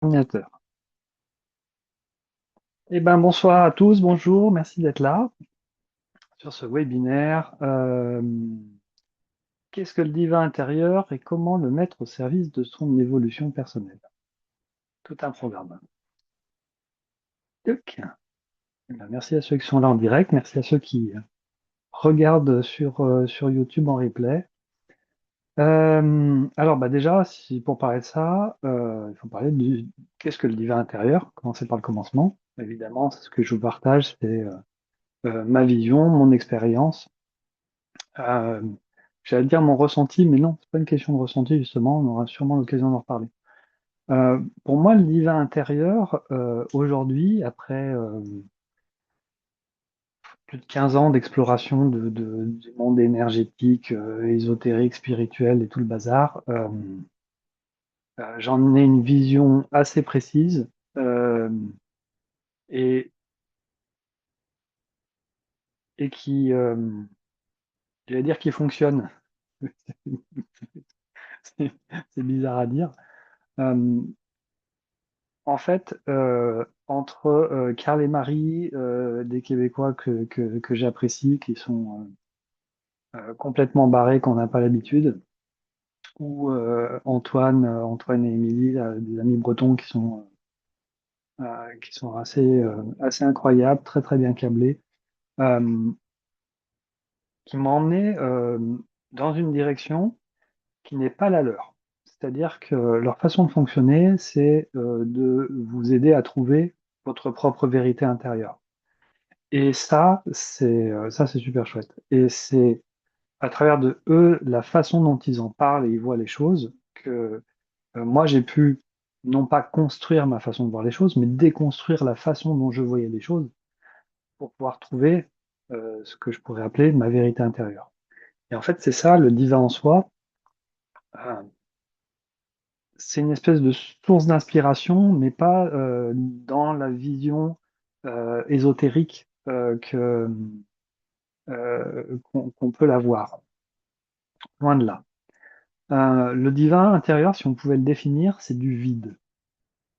Ordinateur. Eh ben, bonsoir à tous, bonjour, merci d'être là sur ce webinaire. Qu'est-ce que le divin intérieur et comment le mettre au service de son évolution personnelle? Tout un programme. Tuc. Eh ben, merci à ceux qui sont là en direct, merci à ceux qui regardent sur YouTube en replay. Alors, bah déjà, pour parler de ça, il faut parler du qu'est-ce que le divin intérieur, commencer par le commencement. Évidemment, ce que je vous partage, c'est ma vision, mon expérience. Euh, J'allais dire mon ressenti, mais non, c'est pas une question de ressenti, justement, on aura sûrement l'occasion d'en reparler. Pour moi, le divin intérieur, aujourd'hui, après plus de 15 ans d'exploration du monde énergétique, ésotérique, spirituel et tout le bazar, j'en ai une vision assez précise euh, et, et qui, j'allais dire, qui fonctionne. C'est c'est bizarre à dire. Euh, En fait, entre Karl et Marie, des Québécois que j'apprécie, qui sont complètement barrés, qu'on n'a pas l'habitude, ou Antoine et Émilie, des amis bretons qui sont assez incroyables, très très bien câblés, euh, qui m'ont emmené dans une direction qui n'est pas la leur. C'est-à-dire que leur façon de fonctionner, c'est de vous aider à trouver votre propre vérité intérieure. Et ça, c'est super chouette. Et c'est à travers de eux, la façon dont ils en parlent et ils voient les choses, que moi, j'ai pu non pas construire ma façon de voir les choses, mais déconstruire la façon dont je voyais les choses pour pouvoir trouver ce que je pourrais appeler ma vérité intérieure. Et en fait, c'est ça, le divin en soi. euh, c'est une espèce de source d'inspiration, mais pas dans la vision ésotérique qu'on peut l'avoir. Loin de là. Le divin intérieur, si on pouvait le définir, c'est du vide.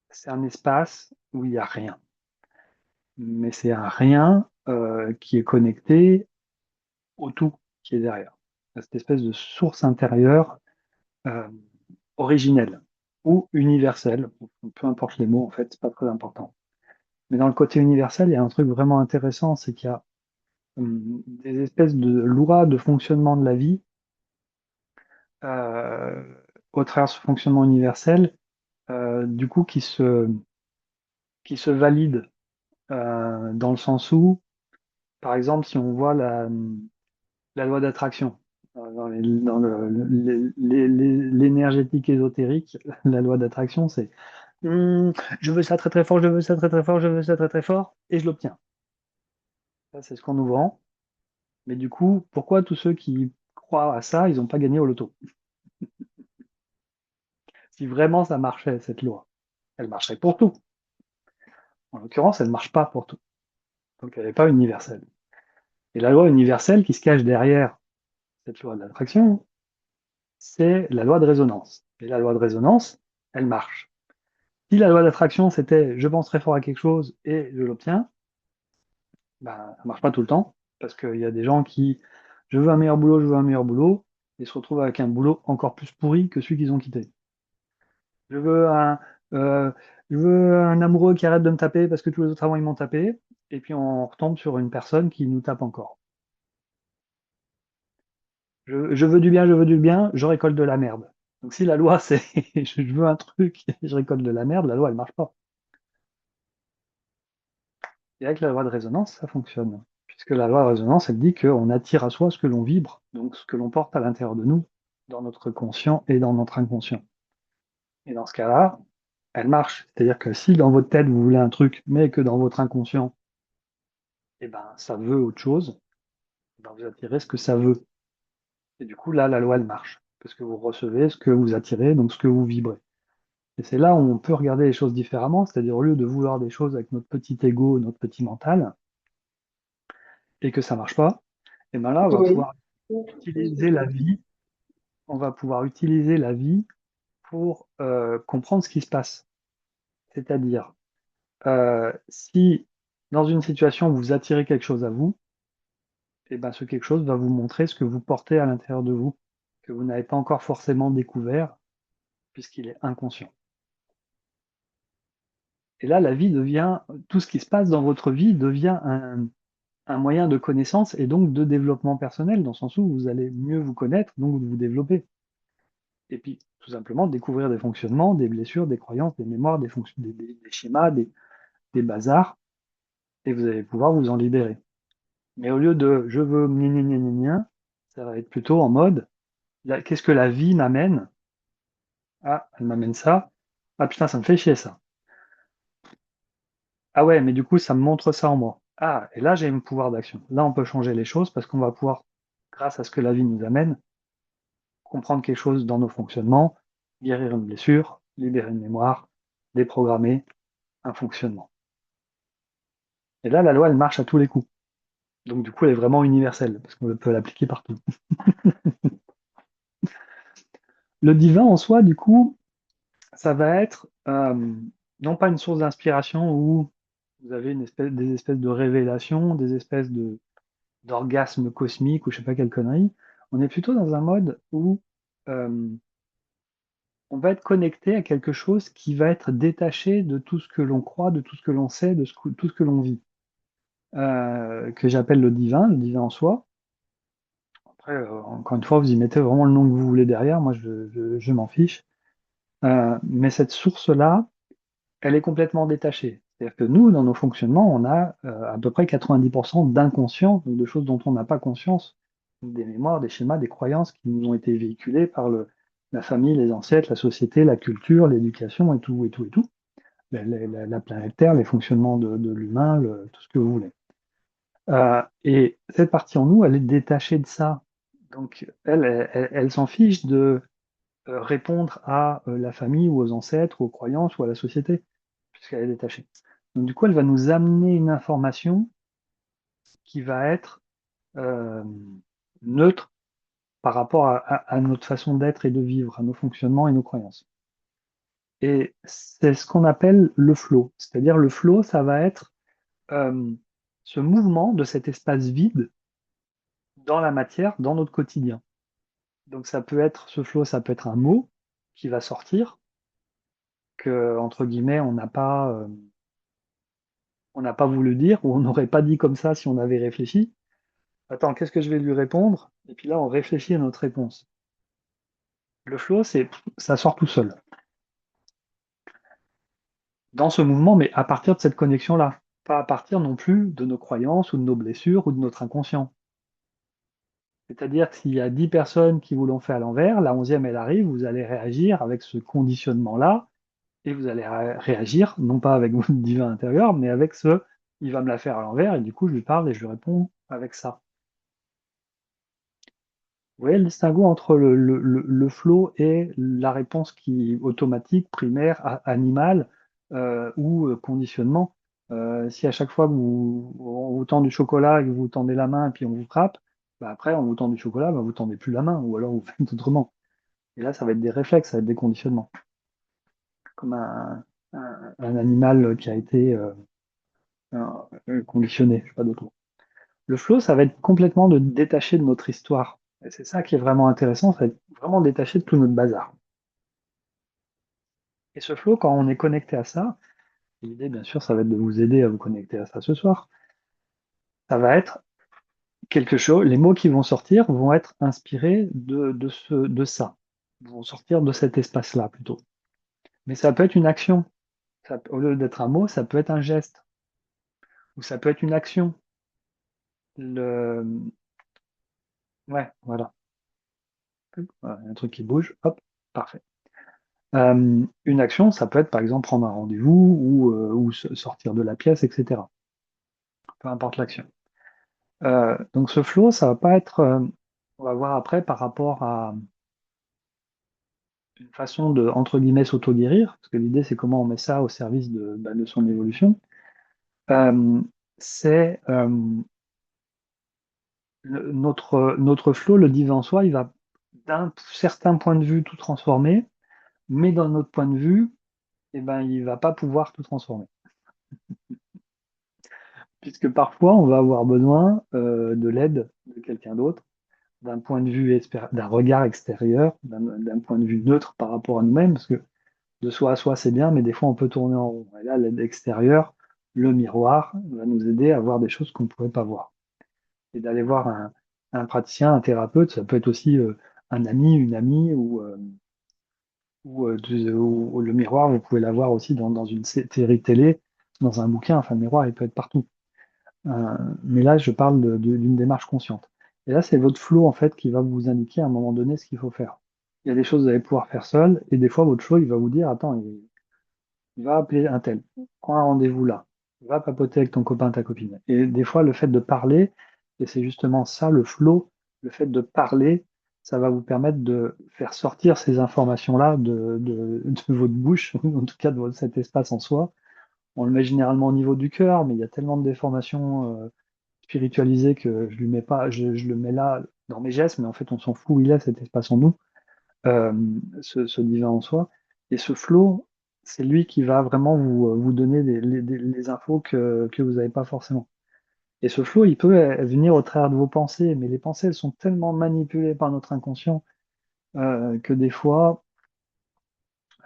C'est un espace où il n'y a rien. Mais c'est un rien qui est connecté au tout qui est derrière. Cette espèce de source intérieure euh, originelle ou universelle, peu importe les mots en fait, c'est pas très important. Mais dans le côté universel, il y a un truc vraiment intéressant, c'est qu'il y a des espèces de lois de fonctionnement de la vie euh, au travers de ce fonctionnement universel, du coup, qui se valident dans le sens où, par exemple, si on voit la loi d'attraction, dans l'énergétique ésotérique, la loi d'attraction, c'est je veux ça très très fort, je veux ça très très fort, je veux ça très très fort, et je l'obtiens. Ça, c'est ce qu'on nous vend. Mais du coup, pourquoi tous ceux qui croient à ça, ils n'ont pas gagné au loto? Si vraiment ça marchait, cette loi, elle marcherait pour tout. En l'occurrence, elle ne marche pas pour tout. Donc elle n'est pas universelle. Et la loi universelle qui se cache derrière cette loi de l'attraction, c'est la loi de résonance. Et la loi de résonance, elle marche. Si la loi d'attraction, c'était je pense très fort à quelque chose et je l'obtiens, ben, ça marche pas tout le temps, parce qu'il y a des gens qui, je veux un meilleur boulot, je veux un meilleur boulot, et se retrouvent avec un boulot encore plus pourri que celui qu'ils ont quitté. Je veux euh, je veux un amoureux qui arrête de me taper parce que tous les autres avant ils m'ont tapé, et puis on retombe sur une personne qui nous tape encore. Je veux du bien, je veux du bien, je récolte de la merde. Donc si la loi c'est je veux un truc et je récolte de la merde, la loi elle marche pas. Et avec la loi de résonance, ça fonctionne. Puisque la loi de résonance, elle dit qu'on attire à soi ce que l'on vibre, donc ce que l'on porte à l'intérieur de nous, dans notre conscient et dans notre inconscient. Et dans ce cas-là, elle marche. C'est-à-dire que si dans votre tête, vous voulez un truc, mais que dans votre inconscient, eh ben, ça veut autre chose, eh ben, vous attirez ce que ça veut. Et du coup, là, la loi, elle marche. Parce que vous recevez ce que vous attirez, donc ce que vous vibrez. Et c'est là où on peut regarder les choses différemment, c'est-à-dire au lieu de vouloir des choses avec notre petit ego, notre petit mental, et que ça marche pas, et ben là, on va Oui. pouvoir utiliser la vie, on va pouvoir utiliser la vie pour comprendre ce qui se passe. C'est-à-dire, si dans une situation vous attirez quelque chose à vous, et ben ce quelque chose va vous montrer ce que vous portez à l'intérieur de vous, que vous n'avez pas encore forcément découvert, puisqu'il est inconscient. Et là, la vie devient, tout ce qui se passe dans votre vie devient un moyen de connaissance et donc de développement personnel, dans le sens où vous allez mieux vous connaître, donc vous développer. Et puis, tout simplement, découvrir des fonctionnements, des blessures, des croyances, des mémoires, des schémas, des bazars, et vous allez pouvoir vous en libérer. Mais au lieu de je veux gna gna gna gna gna, ça va être plutôt en mode qu'est-ce que la vie m'amène? Ah, elle m'amène ça. Ah putain, ça me fait chier ça. Ah ouais, mais du coup, ça me montre ça en moi. Ah, et là, j'ai un pouvoir d'action. Là, on peut changer les choses parce qu'on va pouvoir, grâce à ce que la vie nous amène, comprendre quelque chose dans nos fonctionnements, guérir une blessure, libérer une mémoire, déprogrammer un fonctionnement. Et là, la loi, elle marche à tous les coups. Donc, du coup, elle est vraiment universelle parce qu'on peut l'appliquer partout. Le divin en soi, du coup, ça va être non pas une source d'inspiration où vous avez des espèces de révélations, des espèces d'orgasmes cosmiques ou je sais pas quelle connerie. On est plutôt dans un mode où euh, on va être connecté à quelque chose qui va être détaché de tout ce que l'on croit, de tout ce que l'on sait, tout ce que l'on vit, que j'appelle le divin en soi. Après, encore une fois, vous y mettez vraiment le nom que vous voulez derrière, moi je m'en fiche. Mais cette source-là, elle est complètement détachée. C'est-à-dire que nous, dans nos fonctionnements, on a à peu près 90% d'inconscient, donc de choses dont on n'a pas conscience, des mémoires, des schémas, des croyances qui nous ont été véhiculées par la famille, les ancêtres, la société, la culture, l'éducation et tout, et tout, et tout. La planète Terre, les fonctionnements de l'humain, tout ce que vous voulez. Et cette partie en nous, elle est détachée de ça. Donc, elle s'en fiche de répondre à la famille ou aux ancêtres, ou aux croyances ou à la société, puisqu'elle est détachée. Donc, du coup, elle va nous amener une information qui va être euh, neutre par rapport à notre façon d'être et de vivre, à nos fonctionnements et nos croyances. Et c'est ce qu'on appelle le flow. C'est-à-dire le flow, ça va être euh, ce mouvement de cet espace vide dans la matière, dans notre quotidien. Donc ça peut être, ce flow, ça peut être un mot qui va sortir, que, entre guillemets, on n'a pas voulu dire, ou on n'aurait pas dit comme ça si on avait réfléchi. Attends, qu'est-ce que je vais lui répondre? Et puis là, on réfléchit à notre réponse. Le flow, ça sort tout seul. Dans ce mouvement, mais à partir de cette connexion-là. Pas à partir non plus de nos croyances ou de nos blessures ou de notre inconscient. C'est-à-dire que s'il y a 10 personnes qui vous l'ont fait à l'envers, la 11e, elle arrive, vous allez réagir avec ce conditionnement-là, et vous allez réagir, non pas avec votre divin intérieur, mais avec il va me la faire à l'envers, et du coup, je lui parle et je lui réponds avec ça. Vous voyez le distinguo entre le flow et la réponse automatique, primaire, animale ou conditionnement. Si à chaque fois que on vous tend du chocolat et que vous tendez la main et puis on vous frappe, bah après on vous tend du chocolat, bah vous tendez plus la main ou alors vous faites autrement. Et là, ça va être des réflexes, ça va être des conditionnements, comme un animal qui a été conditionné, je sais pas d'autre mot. Le flow, ça va être complètement de détacher de notre histoire. Et c'est ça qui est vraiment intéressant, ça va être vraiment détaché de tout notre bazar. Et ce flow, quand on est connecté à ça, l'idée, bien sûr, ça va être de vous aider à vous connecter à ça ce soir. Ça va être quelque chose, les mots qui vont sortir vont être inspirés de ça. Ils vont sortir de cet espace-là plutôt. Mais ça peut être une action. Au lieu d'être un mot, ça peut être un geste. Ou ça peut être une action. Le... Ouais, voilà. Voilà, un truc qui bouge, hop, parfait. Une action, ça peut être par exemple prendre un rendez-vous ou sortir de la pièce, etc. Peu importe l'action. Donc ce flow, ça va pas être, on va voir après par rapport à une façon de, entre guillemets, s'auto-guérir, parce que l'idée c'est comment on met ça au service de son évolution. Euh, c'est notre flow, le divin en soi, il va d'un certain point de vue tout transformer, mais d'un autre point de vue, eh ben, il va pas pouvoir tout transformer. Puisque parfois, on va avoir besoin de l'aide de quelqu'un d'autre, d'un point de vue, d'un regard extérieur, d'un point de vue neutre par rapport à nous-mêmes, parce que de soi à soi, c'est bien, mais des fois, on peut tourner en rond. Et là, l'aide extérieure, le miroir, va nous aider à voir des choses qu'on ne pourrait pas voir. Et d'aller voir un praticien, un thérapeute, ça peut être aussi un ami, une amie, ou le miroir, vous pouvez l'avoir aussi dans une série télé, dans un bouquin, enfin, le miroir, il peut être partout. Mais là, je parle d'une démarche consciente. Et là, c'est votre flow, en fait, qui va vous indiquer à un moment donné ce qu'il faut faire. Il y a des choses que vous allez pouvoir faire seul, et des fois, votre flow, il va vous dire, attends, il va appeler un tel, prends un rendez-vous là, va papoter avec ton copain, ta copine. Et des fois, le fait de parler, et c'est justement ça, le flow, le fait de parler, ça va vous permettre de faire sortir ces informations-là de votre bouche, ou en tout cas de cet espace en soi. On le met généralement au niveau du cœur, mais il y a tellement de déformations spiritualisées que je lui mets pas, je le mets là dans mes gestes, mais en fait on s'en fout où il est cet espace en nous, euh, ce divin en soi. Et ce flow, c'est lui qui va vraiment vous donner les infos que vous n'avez pas forcément. Et ce flow, il peut venir au travers de vos pensées, mais les pensées, elles sont tellement manipulées par notre inconscient que des fois,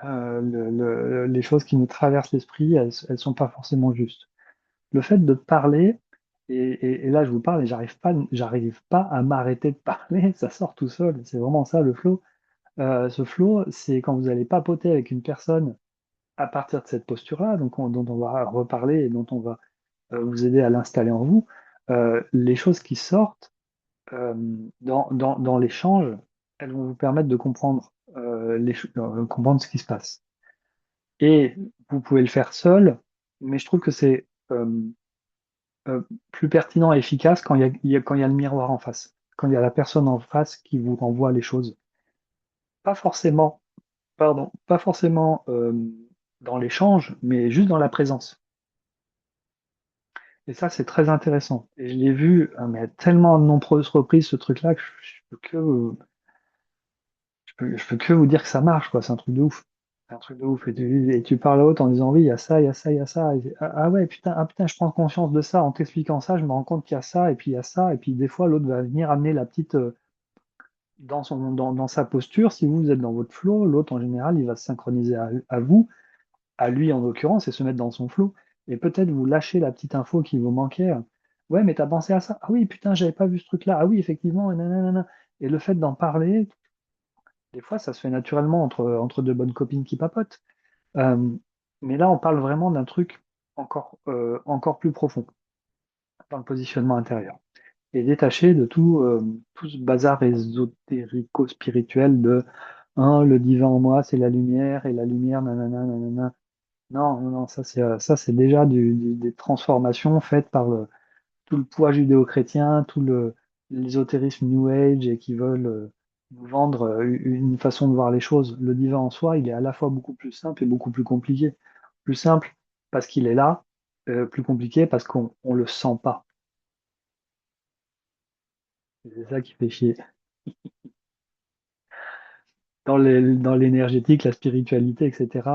les choses qui nous traversent l'esprit, elles sont pas forcément justes. Le fait de parler, et là je vous parle et j'arrive pas à m'arrêter de parler, ça sort tout seul, c'est vraiment ça le flow. Ce flow, c'est quand vous allez papoter avec une personne à partir de cette posture-là, dont on va reparler et dont on va vous aider à l'installer en vous, les choses qui sortent euh, dans l'échange, elles vont vous permettre de comprendre, comprendre ce qui se passe. Et vous pouvez le faire seul, mais je trouve que c'est plus pertinent et efficace quand quand il y a le miroir en face, quand il y a la personne en face qui vous renvoie les choses. Pas forcément, pardon, pas forcément dans l'échange, mais juste dans la présence. Et ça, c'est très intéressant. Et je l'ai vu mais à tellement de nombreuses reprises, ce truc-là, que je peux que vous dire que ça marche, quoi. C'est un truc de ouf. C'est un truc de ouf. Et tu parles à l'autre en disant, oui, il y a ça, il y a ça, il y a ça. Ah ouais, putain, ah, putain, je prends conscience de ça. En t'expliquant ça, je me rends compte qu'il y a ça, et puis il y a ça. Et puis des fois, l'autre va venir amener la petite, dans sa posture. Si vous êtes dans votre flow, l'autre, en général, il va se synchroniser à vous, à lui en l'occurrence, et se mettre dans son flow. Et peut-être vous lâcher la petite info qui vous manquait. Ouais, mais t'as pensé à ça? Ah oui, putain, j'avais pas vu ce truc-là. Ah oui, effectivement, et nanana. Et le fait d'en parler, des fois, ça se fait naturellement entre deux bonnes copines qui papotent. Euh, mais là, on parle vraiment d'un truc encore plus profond dans le positionnement intérieur. Et détaché de tout ce bazar ésotérico-spirituel de hein, le divin en moi, c'est la lumière, et la lumière, nanana, nanana. Non, non, non, ça, c'est déjà des transformations faites par tout le poids judéo-chrétien, l'ésotérisme New Age et qui veulent nous vendre une façon de voir les choses. Le divin en soi, il est à la fois beaucoup plus simple et beaucoup plus compliqué. Plus simple parce qu'il est là, plus compliqué parce qu'on le sent pas. Et c'est ça qui fait chier. Dans l'énergétique, la spiritualité, etc.,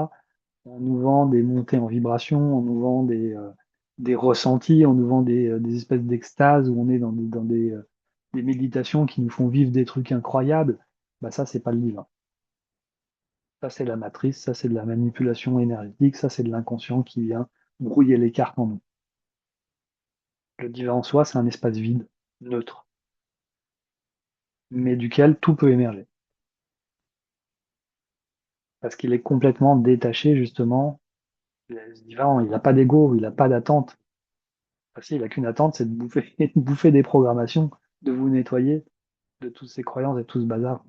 on nous vend des montées en vibration, on nous vend des ressentis, on nous vend des espèces d'extase où on est dans des méditations qui nous font vivre des trucs incroyables. Bah ça, c'est pas le divin. Ça, c'est la matrice, ça, c'est de la manipulation énergétique, ça, c'est de l'inconscient qui vient brouiller les cartes en nous. Le divin en soi, c'est un espace vide, neutre, mais duquel tout peut émerger. Parce qu'il est complètement détaché, justement. Le divin, il n'a pas d'ego, il n'a pas d'attente. Enfin, si, il n'a qu'une attente, c'est de bouffer, de bouffer des programmations, de vous nettoyer de toutes ces croyances et tout ce bazar.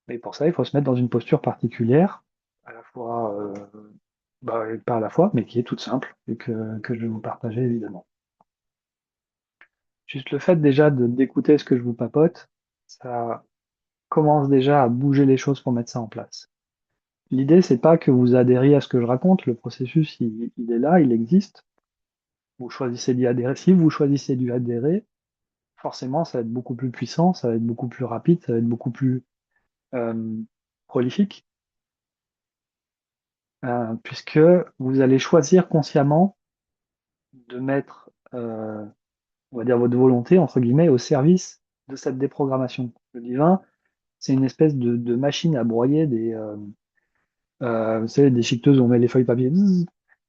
Mais pour ça, il faut se mettre dans une posture particulière, à la fois, pas à la fois, mais qui est toute simple et que je vais vous partager évidemment. Juste le fait déjà d'écouter ce que je vous papote, ça commence déjà à bouger les choses pour mettre ça en place. L'idée, c'est pas que vous adhériez à ce que je raconte, le processus, il est là, il existe. Vous choisissez d'y adhérer. Si vous choisissez d'y adhérer, forcément, ça va être beaucoup plus puissant, ça va être beaucoup plus rapide, ça va être beaucoup plus euh, prolifique, puisque vous allez choisir consciemment de mettre, on va dire, votre volonté, entre guillemets, au service de cette déprogrammation. Le divin, c'est une espèce de machine à broyer vous savez, des chiqueteuses où on met les feuilles papier zzz,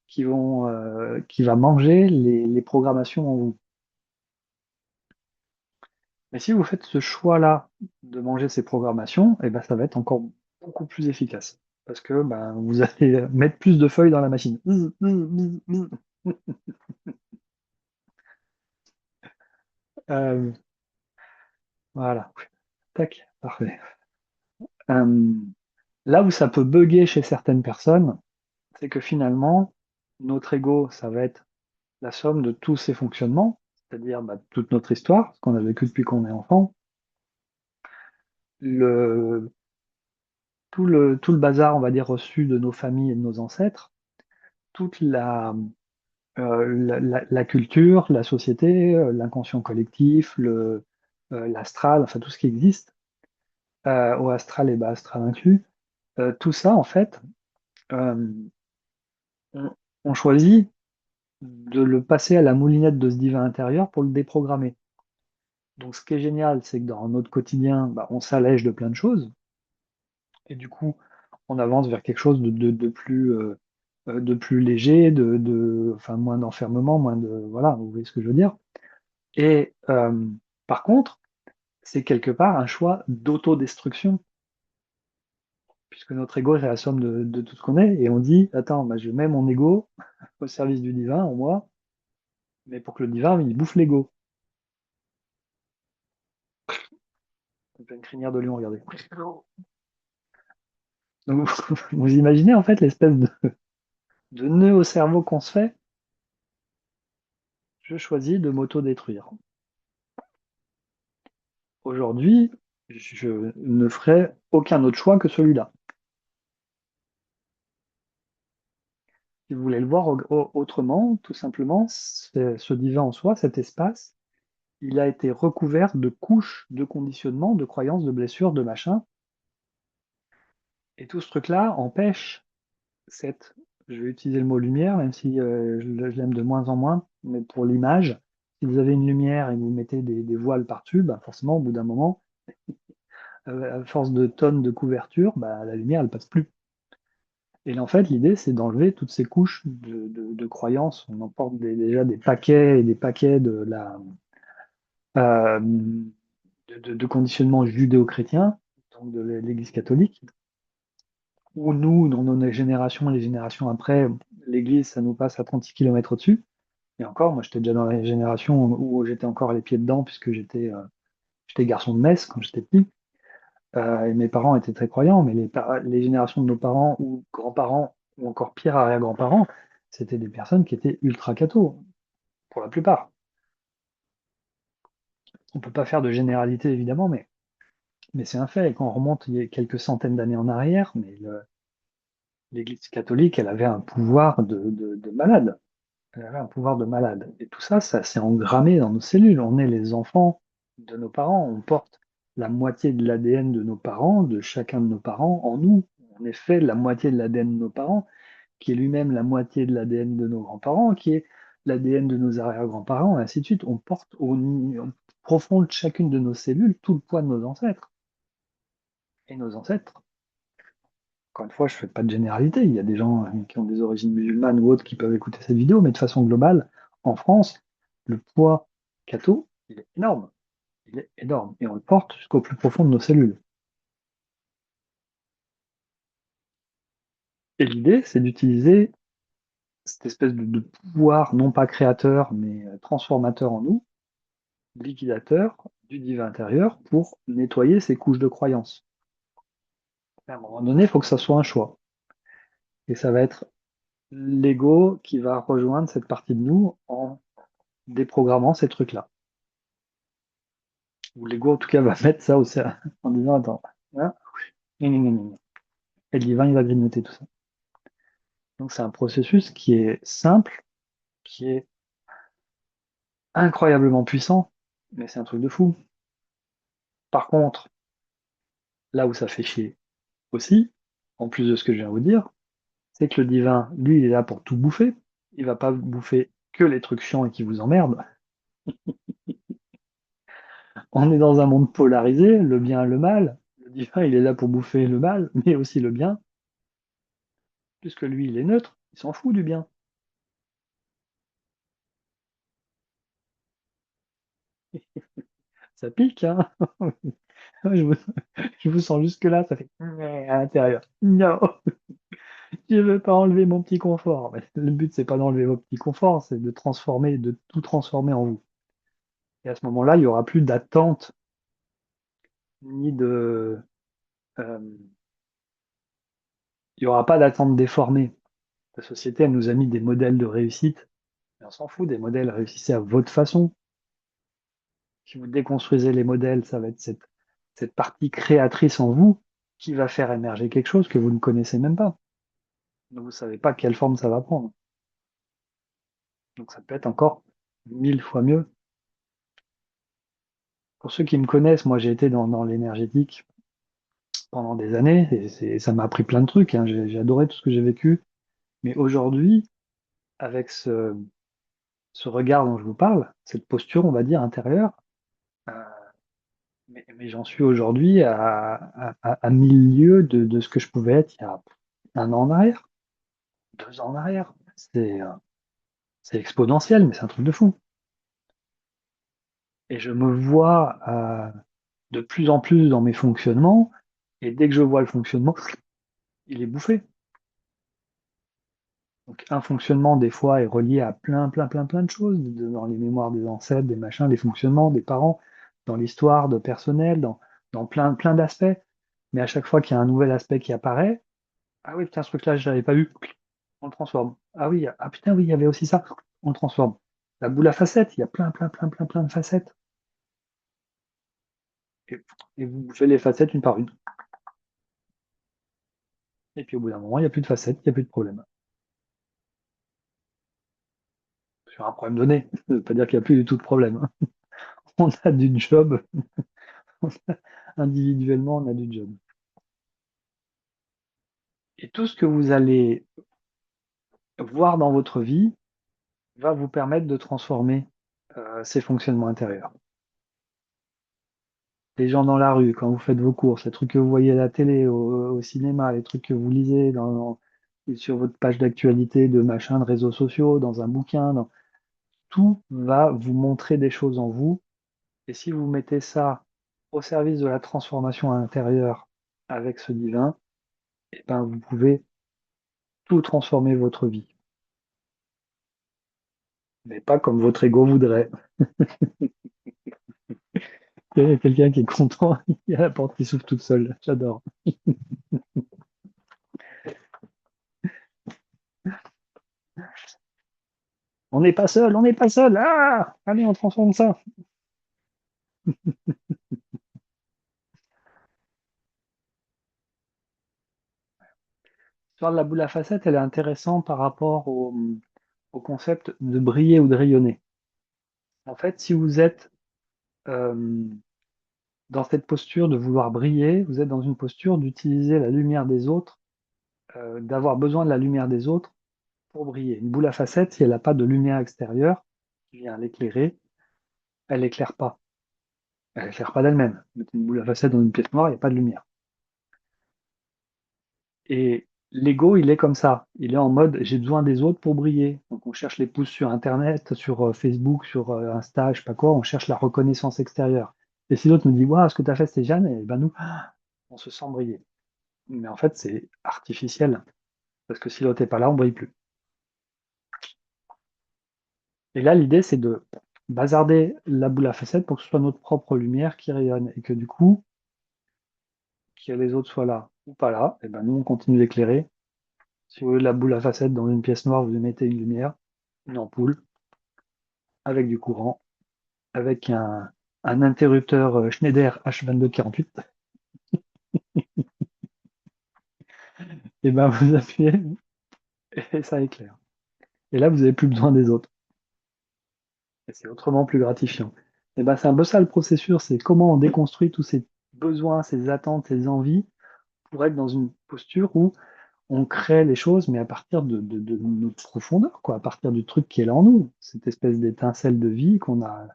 qui va manger les programmations en vous. Mais si vous faites ce choix-là de manger ces programmations, eh ben, ça va être encore beaucoup plus efficace. Parce que ben, vous allez mettre plus de feuilles dans la machine. Zzz, zzz, zzz, zzz. Euh, voilà. Tac, parfait. Euh, Là où ça peut bugger chez certaines personnes, c'est que finalement, notre ego, ça va être la somme de tous ces fonctionnements, c'est-à-dire bah, toute notre histoire, ce qu'on a vécu depuis qu'on est enfant, le, tout le bazar, on va dire, reçu de nos familles et de nos ancêtres, toute la culture, la société, l'inconscient collectif, l'astral, enfin tout ce qui existe, au astral et bas astral inclus, tout ça, en fait, euh, on, on choisit de le passer à la moulinette de ce divin intérieur pour le déprogrammer. Donc, ce qui est génial, c'est que dans notre quotidien, bah, on s'allège de plein de choses, et du coup, on avance vers quelque chose de plus léger, enfin, moins d'enfermement, moins de, voilà, vous voyez ce que je veux dire. Et par contre, c'est quelque part un choix d'autodestruction, puisque notre ego, c'est la somme de tout ce qu'on est, et on dit, attends, bah, je mets mon ego au service du divin en moi, mais pour que le divin, il bouffe l'ego. On fait une crinière de lion, regardez. Donc, vous imaginez en fait l'espèce de nœud au cerveau qu'on se fait. Je choisis de m'auto-détruire. Aujourd'hui, je ne ferai aucun autre choix que celui-là. Si vous voulez le voir autrement, tout simplement, ce divin en soi, cet espace, il a été recouvert de couches de conditionnement, de croyances, de blessures, de machin. Et tout ce truc-là empêche cette, je vais utiliser le mot lumière, même si je l'aime de moins en moins, mais pour l'image, si vous avez une lumière et que vous mettez des voiles par-dessus, bah forcément, au bout d'un moment, à force de tonnes de couverture, bah, la lumière, elle passe plus. Et en fait, l'idée, c'est d'enlever toutes ces couches de croyances. On emporte déjà des paquets et des paquets euh, de conditionnement judéo-chrétien, donc de l'Église catholique, où nous, dans nos générations et les générations après, l'Église, ça nous passe à 36 km au-dessus. Et encore, moi, j'étais déjà dans la génération où j'étais encore les pieds dedans, puisque j'étais garçon de messe quand j'étais petit. Et mes parents étaient très croyants, mais les générations de nos parents ou grands-parents, ou encore pire, arrière-grands-parents, c'était des personnes qui étaient ultra cathos, pour la plupart. On ne peut pas faire de généralité, évidemment, mais c'est un fait. Et quand on remonte il y a quelques centaines d'années en arrière, l'Église catholique, elle avait un pouvoir de malade. Elle avait un pouvoir de malade. Et tout ça, ça s'est engrammé dans nos cellules. On est les enfants de nos parents. On porte la moitié de l'ADN de nos parents, de chacun de nos parents, en nous. En effet, la moitié de l'ADN de nos parents, qui est lui-même la moitié de l'ADN de nos grands-parents, qui est l'ADN de nos arrière-grands-parents, et ainsi de suite. On porte au profond de chacune de nos cellules tout le poids de nos ancêtres. Et nos ancêtres, encore une fois, je ne fais pas de généralité. Il y a des gens qui ont des origines musulmanes ou autres qui peuvent écouter cette vidéo, mais de façon globale, en France, le poids catho, il est énorme. Il est énorme. Et on le porte jusqu'au plus profond de nos cellules. Et l'idée, c'est d'utiliser cette espèce de pouvoir, non pas créateur, mais transformateur en nous, liquidateur du divin intérieur, pour nettoyer ces couches de croyances. À un moment donné, il faut que ça soit un choix. Et ça va être l'ego qui va rejoindre cette partie de nous en déprogrammant ces trucs-là. Ou l'ego, en tout cas, va mettre ça aussi en disant, attends, hein, gna, gna, gna, gna. Et le divin, il va grignoter tout ça. Donc c'est un processus qui est simple, qui est incroyablement puissant, Mais c'est un truc de fou. Par contre, là où ça fait chier aussi, en plus de ce que je viens de vous dire, c'est que le divin, lui, il est là pour tout bouffer. Il va pas bouffer que les trucs chiants et qui vous emmerdent. On est dans un monde polarisé, le bien et le mal. Le divin, il est là pour bouffer le mal, mais aussi le bien, puisque lui, il est neutre, il s'en fout du bien. Ça pique, hein. je, vous, je vous sens jusque-là, ça fait à l'intérieur. Non, je veux pas enlever mon petit confort. Mais le but, c'est pas d'enlever vos petits conforts, c'est de transformer, de tout transformer en vous. Et à ce moment-là, il y aura plus d'attente, ni de, euh, il y aura pas d'attente déformée. La société, elle nous a mis des modèles de réussite, mais on s'en fout des modèles, réussissez à votre façon. Si vous déconstruisez les modèles, ça va être cette partie créatrice en vous qui va faire émerger quelque chose que vous ne connaissez même pas. Donc vous ne savez pas quelle forme ça va prendre. Donc ça peut être encore 1000 fois mieux. Pour ceux qui me connaissent, moi j'ai été dans l'énergétique pendant des années et ça m'a appris plein de trucs, hein. J'ai adoré tout ce que j'ai vécu. Mais aujourd'hui, avec ce regard dont je vous parle, cette posture, on va dire, intérieure, euh, mais j'en suis aujourd'hui à 1000 lieues de ce que je pouvais être il y a un an en arrière, 2 ans en arrière. C'est exponentiel, mais c'est un truc de fou. Et je me vois de plus en plus dans mes fonctionnements, et dès que je vois le fonctionnement, il est bouffé. Donc un fonctionnement, des fois, est relié à plein de choses, dans les mémoires des ancêtres, des machins, les fonctionnements des parents, dans l'histoire de personnel, dans plein d'aspects. Mais à chaque fois qu'il y a un nouvel aspect qui apparaît, ah oui, putain, ce truc-là, je l'avais pas vu, on le transforme. Ah oui, ah putain, oui, il y avait aussi ça, on le transforme. La boule à facettes, il y a plein de facettes. Et, et vous bouffez les facettes une par une. Et puis au bout d'un moment, il n'y a plus de facettes, il n'y a plus de problème. Sur un problème donné, ça ne veut pas dire qu'il n'y a plus du tout de problème. On a du job, individuellement, on a du job. Et tout ce que vous allez voir dans votre vie va vous permettre de transformer ces fonctionnements intérieurs. Les gens dans la rue, quand vous faites vos courses, les trucs que vous voyez à la télé, au cinéma, les trucs que vous lisez sur votre page d'actualité, de machin, de réseaux sociaux, dans un bouquin, tout va vous montrer des choses en vous. Et si vous mettez ça au service de la transformation intérieure avec ce divin, eh ben, vous pouvez tout transformer votre vie. Mais pas comme votre ego voudrait. Il y a quelqu'un qui est content, il y a la porte qui s'ouvre toute seule. J'adore. On n'est pas seul, on n'est pas seul. Ah, allez, on transforme ça. L'histoire de la boule à facettes, elle est intéressante par rapport au concept de briller ou de rayonner. En fait, si vous êtes euh, dans cette posture de vouloir briller, vous êtes dans une posture d'utiliser la lumière des autres, d'avoir besoin de la lumière des autres pour briller. Une boule à facettes, si elle n'a pas de lumière extérieure qui vient l'éclairer, elle n'éclaire pas. Elle n'éclaire pas d'elle-même. Mettez une boule à facettes dans une pièce noire, il n'y a pas de lumière. Et l'ego, il est comme ça. Il est en mode j'ai besoin des autres pour briller. Donc on cherche les pouces sur Internet, sur Facebook, sur Insta, je sais pas quoi, on cherche la reconnaissance extérieure. Et si l'autre nous dit waouh, ce que tu as fait, c'est Jeanne, et ben nous, on se sent briller. Mais en fait, c'est artificiel. Parce que si l'autre n'est pas là, on brille plus. Et là, l'idée, c'est de bazarder la boule à facettes pour que ce soit notre propre lumière qui rayonne. Et que du coup, que les autres soient là ou pas là, et ben nous, on continue d'éclairer. Si vous voulez de la boule à facettes dans une pièce noire, vous y mettez une lumière, une ampoule, avec du courant, avec un interrupteur Schneider H2248, et ben vous appuyez et ça éclaire. Et là, vous n'avez plus besoin des autres. Et c'est autrement plus gratifiant. Et ben, c'est un peu ça le processus, c'est comment on déconstruit tous ces besoins, ces attentes, ces envies pour être dans une posture où on crée les choses, mais à partir de notre profondeur, quoi, à partir du truc qui est là en nous, cette espèce d'étincelle de vie qu'on a,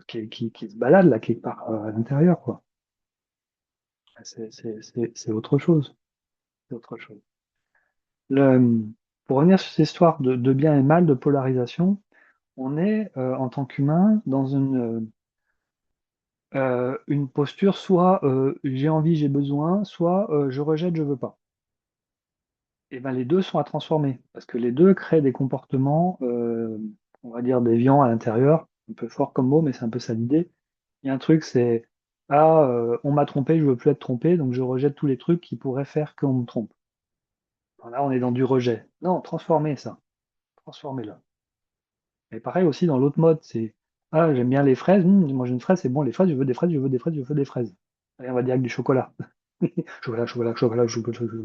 qui se balade là quelque part à l'intérieur, quoi. C'est autre chose. C'est autre chose. Le, pour revenir sur cette histoire de bien et mal, de polarisation, on est en tant qu'humain dans une posture soit j'ai envie, j'ai besoin, soit je rejette, je veux pas. Et ben les deux sont à transformer parce que les deux créent des comportements, on va dire déviants à l'intérieur, un peu fort comme mot, mais c'est un peu ça l'idée. Il y a un truc, c'est ah on m'a trompé, je veux plus être trompé, donc je rejette tous les trucs qui pourraient faire qu'on me trompe. Alors là, on est dans du rejet. Non, transformez ça, transformez-le. Et pareil aussi dans l'autre mode, c'est ah j'aime bien les fraises, manger une fraise, c'est bon, les fraises, je veux des fraises, je veux des fraises, je veux des fraises. Allez, on va dire avec du chocolat. Chocolat, chocolat, chocolat, chocolat, chocolat.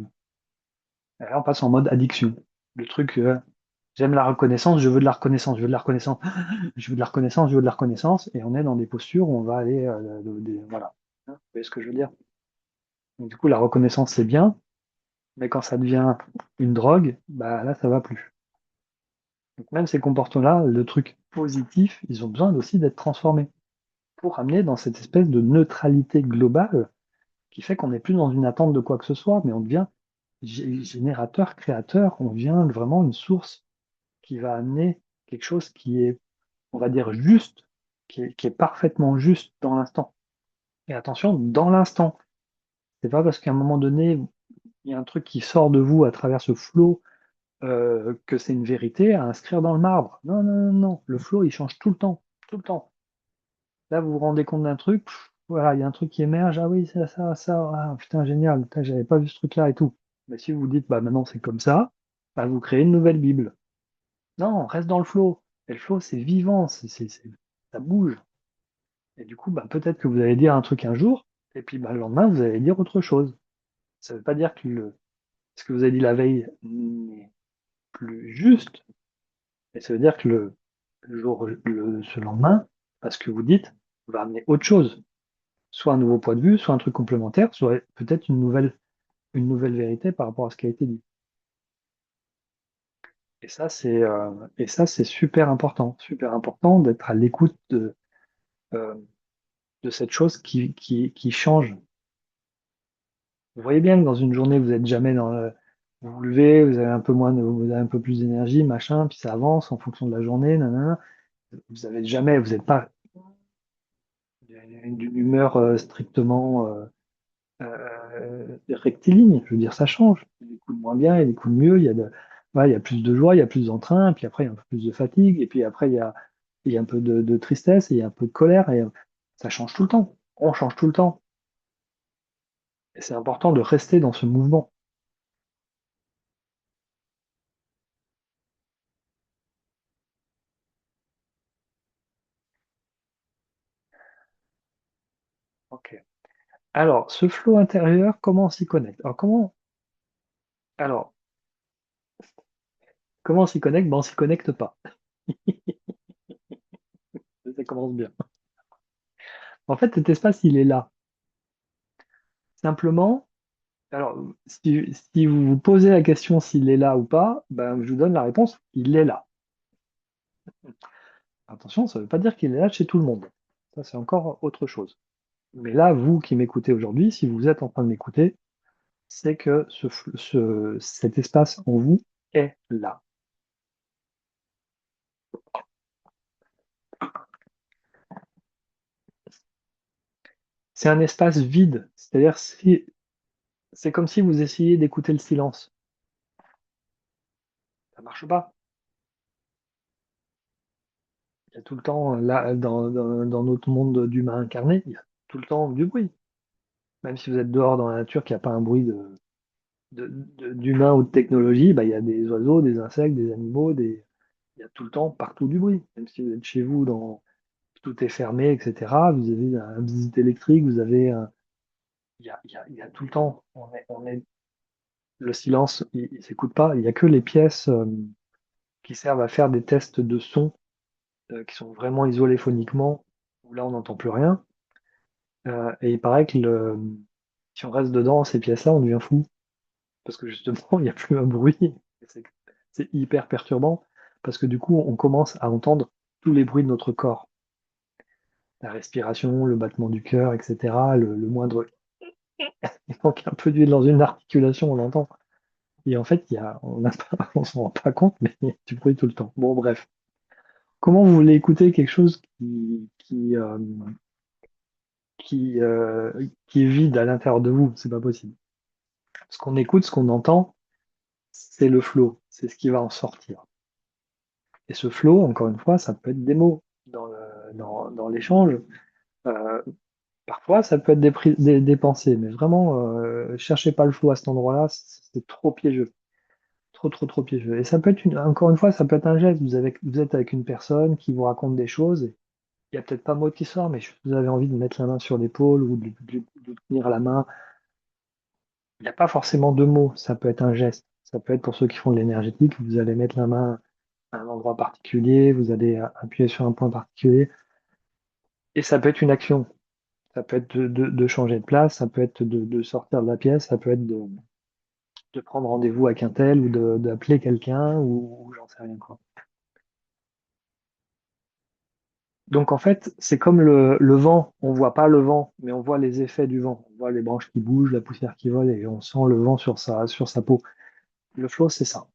Et là, on passe en mode addiction. Le truc, j'aime la reconnaissance, je veux de la reconnaissance, je veux de la reconnaissance, je veux de la reconnaissance, je veux de la reconnaissance, et on est dans des postures où on va aller, voilà. Vous voyez ce que je veux dire? Donc, du coup, la reconnaissance, c'est bien, mais quand ça devient une drogue, bah là, ça va plus. Donc, même ces comportements-là, le truc positif, ils ont besoin aussi d'être transformés pour amener dans cette espèce de neutralité globale qui fait qu'on n'est plus dans une attente de quoi que ce soit, mais on devient générateur, créateur, on devient vraiment une source qui va amener quelque chose qui est, on va dire, juste, qui est parfaitement juste dans l'instant. Et attention, dans l'instant. C'est pas parce qu'à un moment donné, il y a un truc qui sort de vous à travers ce flot que c'est une vérité à inscrire dans le marbre. Non, non, non, non. Le flot, il change tout le temps. Tout le temps. Là, vous vous rendez compte d'un truc, voilà, il y a un truc qui émerge. Ah oui, c'est ça, ça. Ah, putain, génial. Putain, j'avais pas vu ce truc-là et tout. Mais si vous vous dites, bah maintenant c'est comme ça, bah, vous créez une nouvelle Bible. Non, reste dans le flow. Et le flow, c'est vivant, ça bouge. Et du coup, bah, peut-être que vous allez dire un truc un jour, et puis bah, le lendemain, vous allez dire autre chose. Ça ne veut pas dire que ce que vous avez dit la veille n'est plus juste, mais ça veut dire que ce lendemain, ce que vous dites va amener autre chose. Soit un nouveau point de vue, soit un truc complémentaire, soit peut-être une nouvelle vérité par rapport à ce qui a été dit. Et ça, c'est super important d'être à l'écoute euh, de cette chose qui change. Vous voyez bien que dans une journée, vous êtes jamais vous vous levez, vous avez un peu moins, vous avez un peu plus d'énergie, machin, puis ça avance en fonction de la journée, nanana. Vous avez jamais, vous n'êtes pas d'une humeur strictement rectiligne. Je veux dire, ça change. Il y a des coups de moins bien, il y a des coups de mieux, voilà, il y a plus de joie, il y a plus d'entrain, puis après, il y a un peu plus de fatigue, et puis après, il y a un peu de tristesse, et il y a un peu de colère, et ça change tout le temps. On change tout le temps. Et c'est important de rester dans ce mouvement. Ok. Alors, ce flot intérieur, comment on s'y connecte? Alors, comment on s'y connecte? Ben, on s'y connecte pas. Ça commence bien. En fait, cet espace, il est là. Simplement, alors, si vous vous posez la question s'il est là ou pas, ben, je vous donne la réponse, il est là. Attention, ça ne veut pas dire qu'il est là chez tout le monde. Ça, c'est encore autre chose. Mais là, vous qui m'écoutez aujourd'hui, si vous êtes en train de m'écouter, c'est que cet espace en vous est là. C'est un espace vide. C'est-à-dire, c'est comme si vous essayiez d'écouter le silence. Ça marche pas. Il y a tout le temps, là, dans notre monde d'humains incarnés, il y a tout le temps du bruit. Même si vous êtes dehors dans la nature, qu'il n'y a pas un bruit d'humain ou de technologie, bah, il y a des oiseaux, des insectes, des animaux, il y a tout le temps, partout du bruit. Même si vous êtes chez vous, tout est fermé, etc. Vous avez un visite électrique, il y a tout le temps. Le silence, il s'écoute pas. Il n'y a que les pièces qui servent à faire des tests de son qui sont vraiment isolés phoniquement. où là, on n'entend plus rien. Et il paraît que si on reste dedans, ces pièces-là, on devient fou. Parce que justement, il n'y a plus un bruit. Et c'est hyper perturbant. Parce que du coup, on commence à entendre tous les bruits de notre corps. La respiration, le battement du cœur, etc. Le moindre. Il manque un peu d'huile dans une articulation, on l'entend. Et en fait, on s'en rend pas compte, mais il y a du bruit tout le temps. Bon, bref. Comment vous voulez écouter quelque chose qui est vide à l'intérieur de vous? C'est pas possible. Ce qu'on écoute, ce qu'on entend, c'est le flow, c'est ce qui va en sortir. Et ce flow, encore une fois, ça peut être des mots dans l'échange. Euh, Parfois, ça peut être des pensées, mais vraiment, cherchez pas le flow à cet endroit-là, c'est trop piégeux. Trop, trop, trop piégeux. Et ça peut être encore une fois, ça peut être un geste. Vous êtes avec une personne qui vous raconte des choses. Et il n'y a peut-être pas mot qui sort, mais vous avez envie de mettre la main sur l'épaule ou de tenir la main. Il n'y a pas forcément de mots. Ça peut être un geste. Ça peut être pour ceux qui font de l'énergétique. Vous allez mettre la main à un endroit particulier. Vous allez appuyer sur un point particulier. Et ça peut être une action. Ça peut être de changer de place. Ça peut être de sortir de la pièce. Ça peut être de prendre rendez-vous avec un tel ou d'appeler quelqu'un ou j'en sais rien quoi. Donc en fait, c'est comme le vent. On voit pas le vent, mais on voit les effets du vent. On voit les branches qui bougent, la poussière qui vole et on sent le vent sur sa peau. Le flow, c'est ça.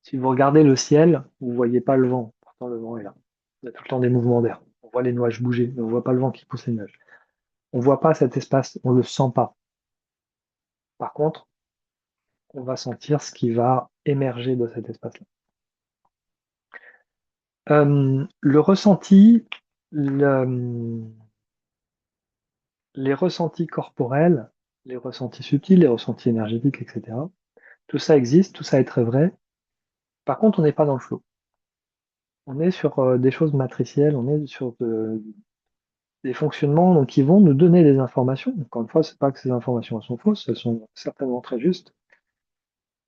Si vous regardez le ciel, vous voyez pas le vent. Pourtant, le vent est là. Il y a tout le temps des mouvements d'air. On voit les nuages bouger, mais on voit pas le vent qui pousse les nuages. On voit pas cet espace, on le sent pas. Par contre, on va sentir ce qui va émerger de cet espace-là. Le ressenti, le- les ressentis corporels, les ressentis subtils, les ressentis énergétiques, etc. Tout ça existe, tout ça est très vrai. Par contre, on n'est pas dans le flow. On est sur des choses matricielles, on est sur des fonctionnements donc, qui vont nous donner des informations. Encore une fois, c'est pas que ces informations sont fausses, elles sont certainement très justes,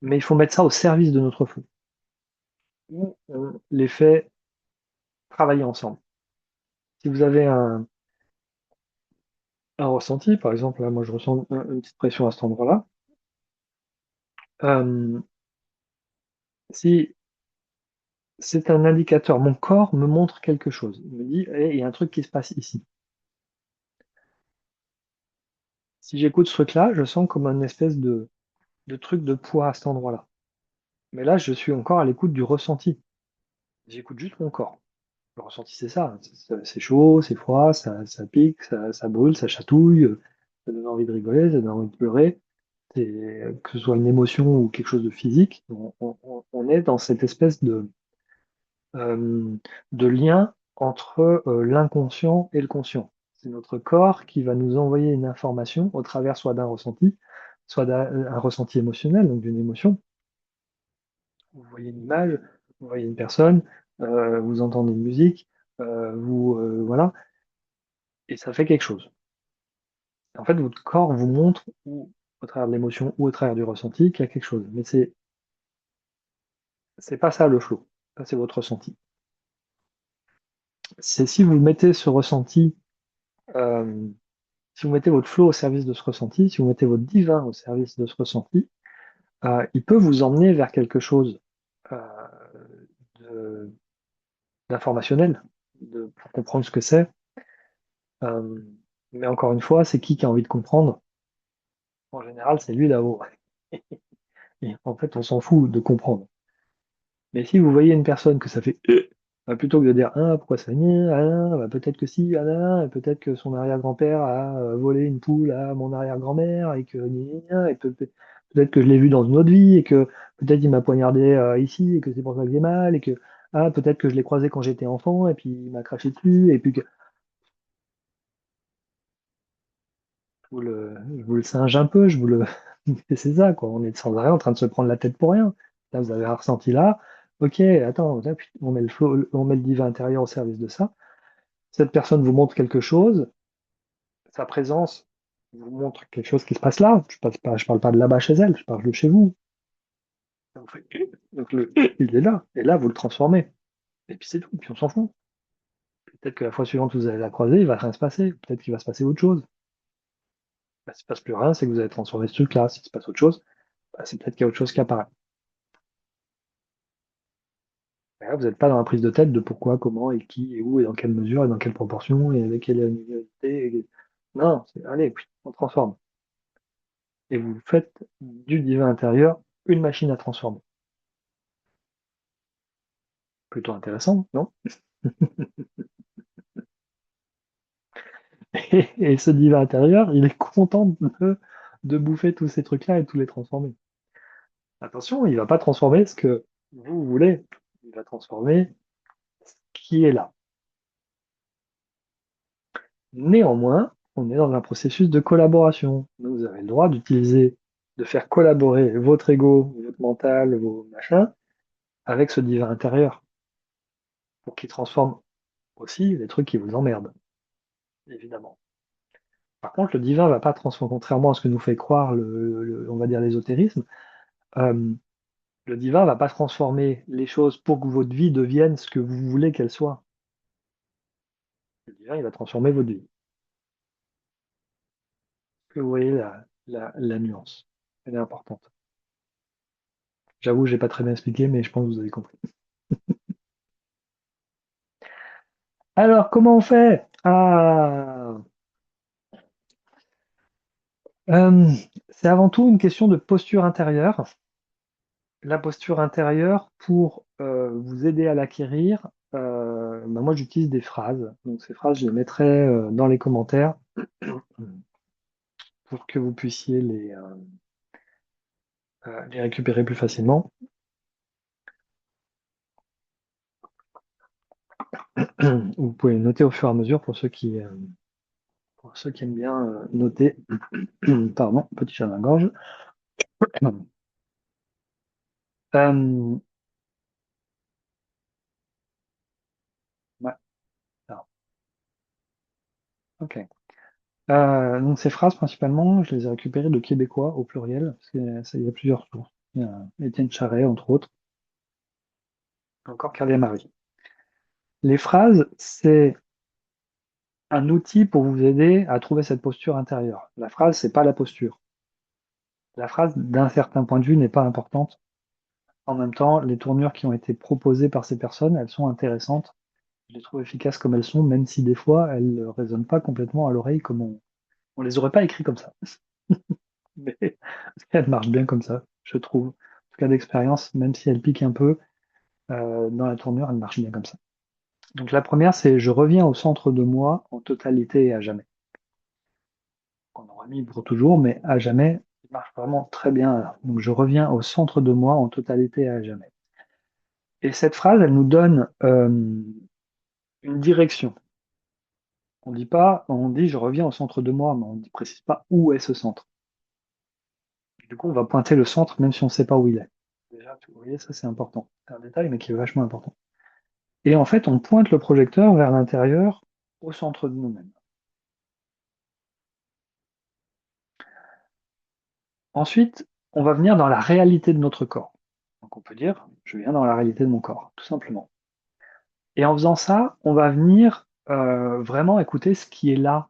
mais il faut mettre ça au service de notre flow. On les fait travailler ensemble. Si vous avez un ressenti, par exemple, là, moi je ressens une petite pression à cet endroit-là, euh, si c'est un indicateur. Mon corps me montre quelque chose. Il me dit, eh, il y a un truc qui se passe ici. Si j'écoute ce truc-là, je sens comme un espèce de truc de poids à cet endroit-là. Mais là, je suis encore à l'écoute du ressenti. J'écoute juste mon corps. Le ressenti, c'est ça. C'est chaud, c'est froid, ça pique, ça brûle, ça chatouille, ça donne envie de rigoler, ça donne envie de pleurer. Que ce soit une émotion ou quelque chose de physique, on est dans cette espèce euh, de lien entre l'inconscient et le conscient. C'est notre corps qui va nous envoyer une information au travers soit d'un ressenti, soit d'un ressenti émotionnel, donc d'une émotion. Vous voyez une image, vous voyez une personne, vous entendez une musique, voilà, et ça fait quelque chose. En fait, votre corps vous montre, ou au travers de l'émotion ou au travers du ressenti, qu'il y a quelque chose. Mais c'est pas ça le flow. Ça, c'est votre ressenti. C'est si vous mettez ce ressenti euh, si vous mettez votre flow au service de ce ressenti, si vous mettez votre divin au service de ce ressenti, il peut vous emmener vers quelque chose euh, de- d'informationnel, pour comprendre ce que c'est. Euh, mais encore une fois, c'est qui a envie de comprendre? En général, c'est lui là-haut. Et en fait, on s'en fout de comprendre. Mais si vous voyez une personne que ça fait plutôt que de dire ah pourquoi ça bah, peut-être que si et peut-être que son arrière-grand-père a volé une poule à mon arrière-grand-mère et que et peut-être que je l'ai vu dans une autre vie et que peut-être il m'a poignardé ici et que c'est pour ça que j'ai mal et que peut-être que je l'ai croisé quand j'étais enfant et puis il m'a craché dessus et puis que je vous le singe un peu, je vous le c'est ça quoi, on est sans arrêt en train de se prendre la tête pour rien. Là vous avez un ressenti là, ok, attends, là, puis on met on met le divin intérieur au service de ça. Cette personne vous montre quelque chose, sa présence vous montre quelque chose qui se passe là. Je parle pas de là-bas chez elle, je parle de chez vous. Vous faites, donc il est là, et là vous le transformez. Et puis c'est tout, puis on s'en fout. Peut-être que la fois suivante, vous allez la croiser, il va rien se passer. Peut-être qu'il va se passer autre chose. Bah, s'il ne se passe plus rien, c'est que vous avez transformé ce truc-là. S'il se passe autre chose, bah, c'est peut-être qu'il y a autre chose qui apparaît. Et là, vous n'êtes pas dans la prise de tête de pourquoi, comment, et qui, et où, et dans quelle mesure, et dans quelle proportion, et avec quelle unité. Non, allez, puis, on transforme. Et vous faites du divin intérieur une machine à transformer. Plutôt intéressant, non? Et ce divin intérieur, il est content de bouffer tous ces trucs-là et de tous les transformer. Attention, il ne va pas transformer ce que vous voulez. Il va transformer ce qui est là. Néanmoins, on est dans un processus de collaboration. Donc, vous avez le droit d'utiliser, de faire collaborer votre ego, votre mental, vos machins, avec ce divin intérieur, pour qu'il transforme aussi les trucs qui vous emmerdent, évidemment. Par contre, le divin ne va pas transformer, contrairement à ce que nous fait croire on va dire l'ésotérisme, euh, le divin ne va pas transformer les choses pour que votre vie devienne ce que vous voulez qu'elle soit. Le divin, il va transformer votre vie. Que vous voyez la nuance. Elle est importante. J'avoue, j'ai pas très bien expliqué, mais je pense que vous avez compris. Alors, comment on fait? Euh, c'est avant tout une question de posture intérieure. La posture intérieure, pour vous aider à l'acquérir, bah, moi j'utilise des phrases. Donc ces phrases, je les mettrai dans les commentaires pour que vous puissiez les récupérer plus facilement. Vous pouvez les noter au fur et à mesure pour ceux qui aiment bien noter. Pardon, petit chat dans la gorge. Euh, ouais, alors, ok. Donc ces phrases, principalement, je les ai récupérées de Québécois au pluriel, parce qu'il y a plusieurs sources. Il y a Étienne Charret, entre autres, encore Carly Marie. Les phrases, c'est un outil pour vous aider à trouver cette posture intérieure. La phrase, c'est pas la posture. La phrase, d'un certain point de vue, n'est pas importante. En même temps, les tournures qui ont été proposées par ces personnes, elles sont intéressantes. Je les trouve efficaces comme elles sont, même si des fois, elles ne résonnent pas complètement à l'oreille comme on les aurait pas écrites comme ça. Mais elles marchent bien comme ça, je trouve. En tout cas d'expérience, même si elles piquent un peu, dans la tournure, elles marchent bien comme ça. Donc la première, c'est je reviens au centre de moi en totalité et à jamais. On aura mis pour toujours, mais à jamais, il marche vraiment très bien là. Donc je reviens au centre de moi en totalité et à jamais. Et cette phrase, elle nous donne une direction. On dit pas, on dit je reviens au centre de moi, mais on ne précise pas où est ce centre. Du coup, on va pointer le centre même si on ne sait pas où il est. Déjà, vous voyez, ça c'est important. C'est un détail, mais qui est vachement important. Et en fait, on pointe le projecteur vers l'intérieur, au centre de nous-mêmes. Ensuite, on va venir dans la réalité de notre corps. Donc on peut dire, je viens dans la réalité de mon corps, tout simplement. Et en faisant ça, on va venir vraiment écouter ce qui est là.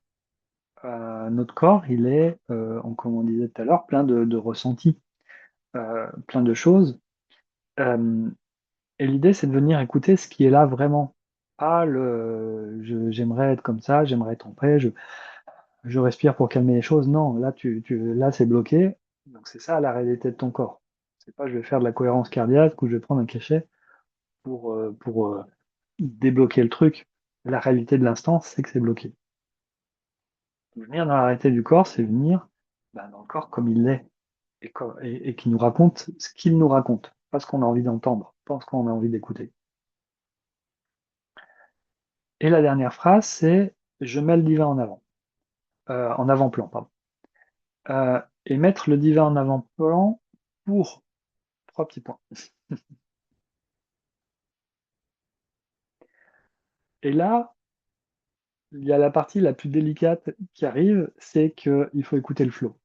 Notre corps, il est, comme on disait tout à l'heure, plein de ressentis, plein de choses. Euh, et l'idée, c'est de venir écouter ce qui est là vraiment. Pas j'aimerais être comme ça, j'aimerais être en paix, je respire pour calmer les choses. Non, là, là c'est bloqué. Donc c'est ça la réalité de ton corps. C'est pas je vais faire de la cohérence cardiaque ou je vais prendre un cachet pour débloquer le truc. La réalité de l'instant, c'est que c'est bloqué. Venir dans la réalité du corps, c'est venir bah, dans le corps comme il est et qui nous raconte ce qu'il nous raconte, pas ce qu'on a envie d'entendre, pas ce qu'on a envie d'écouter. Et la dernière phrase, c'est je mets le divin en avant, en avant-plan, pardon. Et mettre le divin en avant-plan pour trois petits points. Et là, il y a la partie la plus délicate qui arrive, c'est qu'il faut écouter le flow.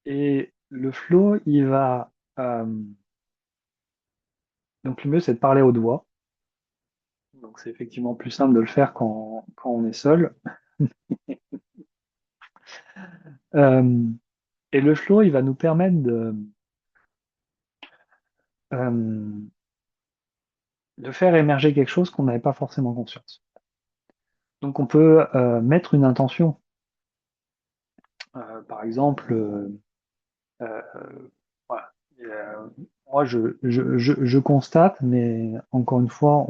Et le flow, il va. Donc, le mieux, c'est de parler aux doigts. Donc c'est effectivement plus simple de le faire quand on est seul. Euh, et le flow, il va nous permettre euh, de faire émerger quelque chose qu'on n'avait pas forcément conscience. Donc on peut mettre une intention. Par exemple, euh, voilà. Et, moi, je constate, mais encore une fois,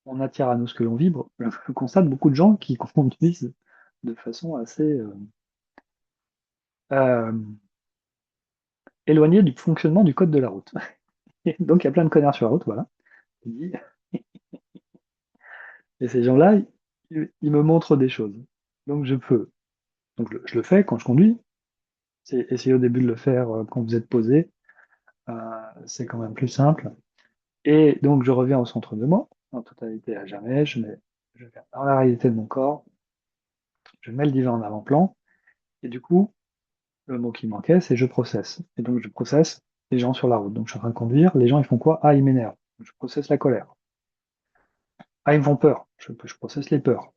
on attire à nous ce que l'on vibre. Je constate beaucoup de gens qui conduisent de façon assez euh, éloignée du fonctionnement du code de la route. Et donc il y a plein de connards sur la route, voilà. Et ces gens-là, ils me montrent des choses. Donc je peux. Donc je le fais quand je conduis. C'est essayer au début de le faire quand vous êtes posé. Euh, c'est quand même plus simple. Et donc je reviens au centre de moi, en totalité à jamais. Je vais dans la réalité de mon corps. Je mets le divan en avant-plan. Et du coup, le mot qui manquait, c'est je processe. Et donc je processe les gens sur la route. Donc je suis en train de conduire. Les gens, ils font quoi? Ah, ils m'énervent. Je processe la colère. Ah, ils me font peur. Je processe les peurs.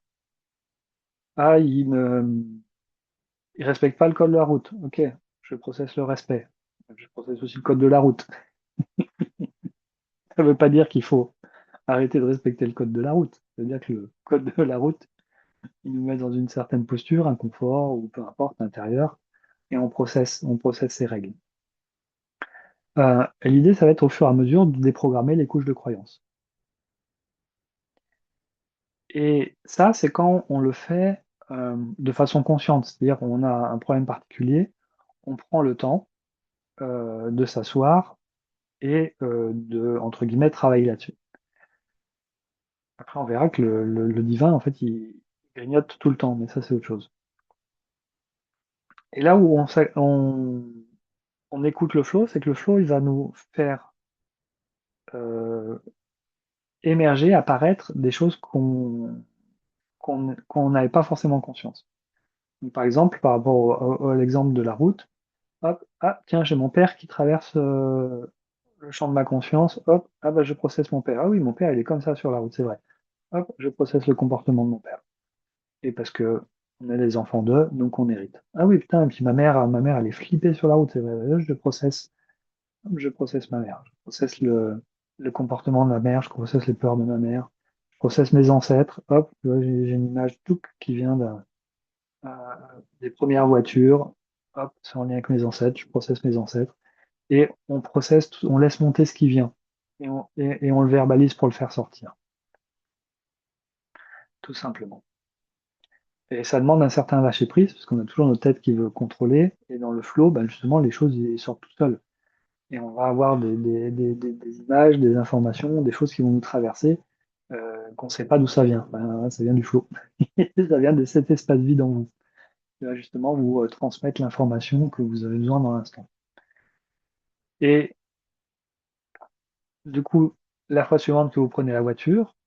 Ah, ils respectent pas le code de la route. Ok, je processe le respect. Je processe aussi le code de la route. Ça veut pas dire qu'il faut arrêter de respecter le code de la route. Ça veut dire que le code de la route, il nous met dans une certaine posture, un confort ou peu importe, intérieur, et on processe ces règles. Et l'idée, ça va être au fur et à mesure de déprogrammer les couches de croyances. Et ça, c'est quand on le fait de façon consciente, c'est-à-dire qu'on a un problème particulier, on prend le temps de s'asseoir et de, entre guillemets, travailler là-dessus. Après, on verra que le divin, en fait, il grignote tout le temps, mais ça, c'est autre chose. Et là où on écoute le flow, c'est que le flow, il va nous faire euh, émerger, apparaître des choses qu'on n'avait pas forcément conscience. Donc, par exemple, par rapport à l'exemple de la route, hop, ah, tiens, j'ai mon père qui traverse le champ de ma conscience, hop, ah bah je processe mon père. Ah oui, mon père, il est comme ça sur la route, c'est vrai. Hop, je processe le comportement de mon père. Et parce que on est les enfants d'eux, donc on hérite. Ah oui, putain, et puis ma mère, elle est flippée sur la route, c'est vrai. Là, je processe ma mère. Je processe le comportement de ma mère, je processe les peurs de ma mère. Je processe mes ancêtres. Hop, tu vois, j'ai une image tout qui vient euh, des premières voitures. Hop, c'est en lien avec mes ancêtres. Je processe mes ancêtres. Et on processe, on laisse monter ce qui vient. Et on le verbalise pour le faire sortir, tout simplement. Et ça demande un certain lâcher-prise, parce qu'on a toujours notre tête qui veut contrôler. Et dans le flow, ben justement, les choses ils sortent tout seules. Et on va avoir des images, des informations, des choses qui vont nous traverser, qu'on ne sait pas d'où ça vient. Ben, ça vient du flow. Ça vient de cet espace vide en vous. Qui va justement vous transmettre l'information que vous avez besoin dans l'instant. Et du coup, la fois suivante que vous prenez la voiture,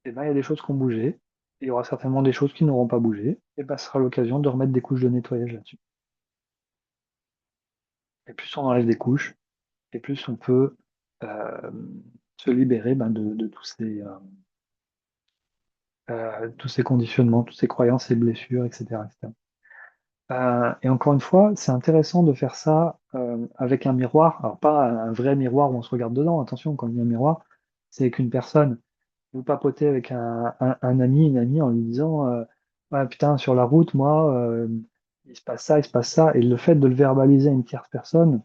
eh ben, il y a des choses qui ont bougé. Il y aura certainement des choses qui n'auront pas bougé. Et ben, ce sera l'occasion de remettre des couches de nettoyage là-dessus. Et plus on enlève des couches, et plus on peut euh, se libérer ben, de tous ces conditionnements, toutes ces croyances, ces blessures, etc. etc. Et encore une fois, c'est intéressant de faire ça avec un miroir. Alors, pas un vrai miroir où on se regarde dedans. Attention, quand il y a un miroir, c'est avec une personne. Vous papotez avec un ami, une amie en lui disant ouais, putain, sur la route, moi, il se passe ça, il se passe ça. Et le fait de le verbaliser à une tierce personne,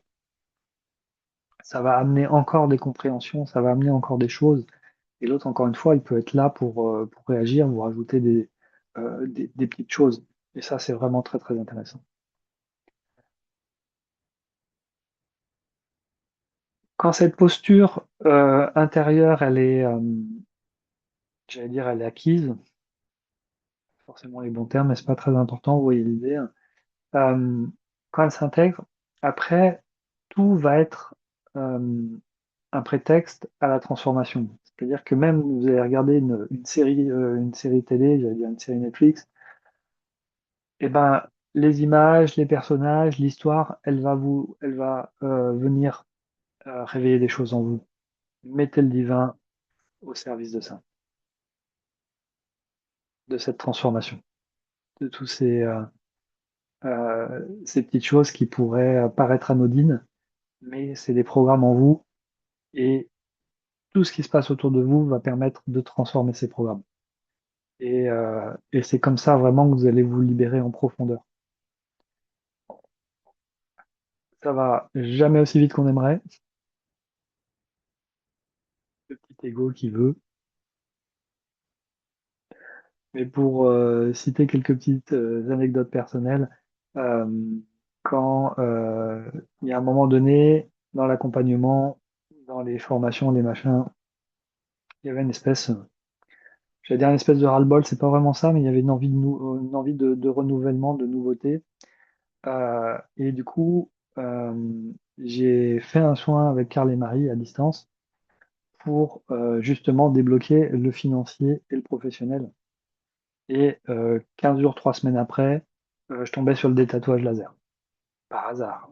ça va amener encore des compréhensions, ça va amener encore des choses. Et l'autre, encore une fois, il peut être là pour réagir, vous rajouter des petites choses. Et ça, c'est vraiment très, très intéressant. Quand cette posture intérieure, j'allais dire, elle est acquise, forcément les bons termes, mais c'est pas très important, vous voyez l'idée. Euh, Quand elle s'intègre, après, tout va être euh, un prétexte à la transformation. C'est-à-dire que même vous allez regarder une série télé, j'allais dire une série Netflix, et ben les images, les personnages, l'histoire, elle va venir réveiller des choses en vous. Mettez le divin au service de ça. de cette transformation, de tous ces petites choses qui pourraient paraître anodines, mais c'est des programmes en vous et tout ce qui se passe autour de vous va permettre de transformer ces programmes. Et c'est comme ça vraiment que vous allez vous libérer en profondeur. Ça va jamais aussi vite qu'on aimerait, le petit ego qui veut. Mais pour citer quelques petites anecdotes personnelles, euh, quand il y a un moment donné, dans l'accompagnement, dans les formations, les machins, il y avait une espèce, j'allais dire une espèce de ras-le-bol, c'est pas vraiment ça, mais il y avait une envie une envie de renouvellement, de nouveauté. Et du coup, euh, j'ai fait un soin avec Carl et Marie à distance pour justement débloquer le financier et le professionnel. Et 15 jours, 3 semaines après, je tombais sur le détatouage laser, par hasard.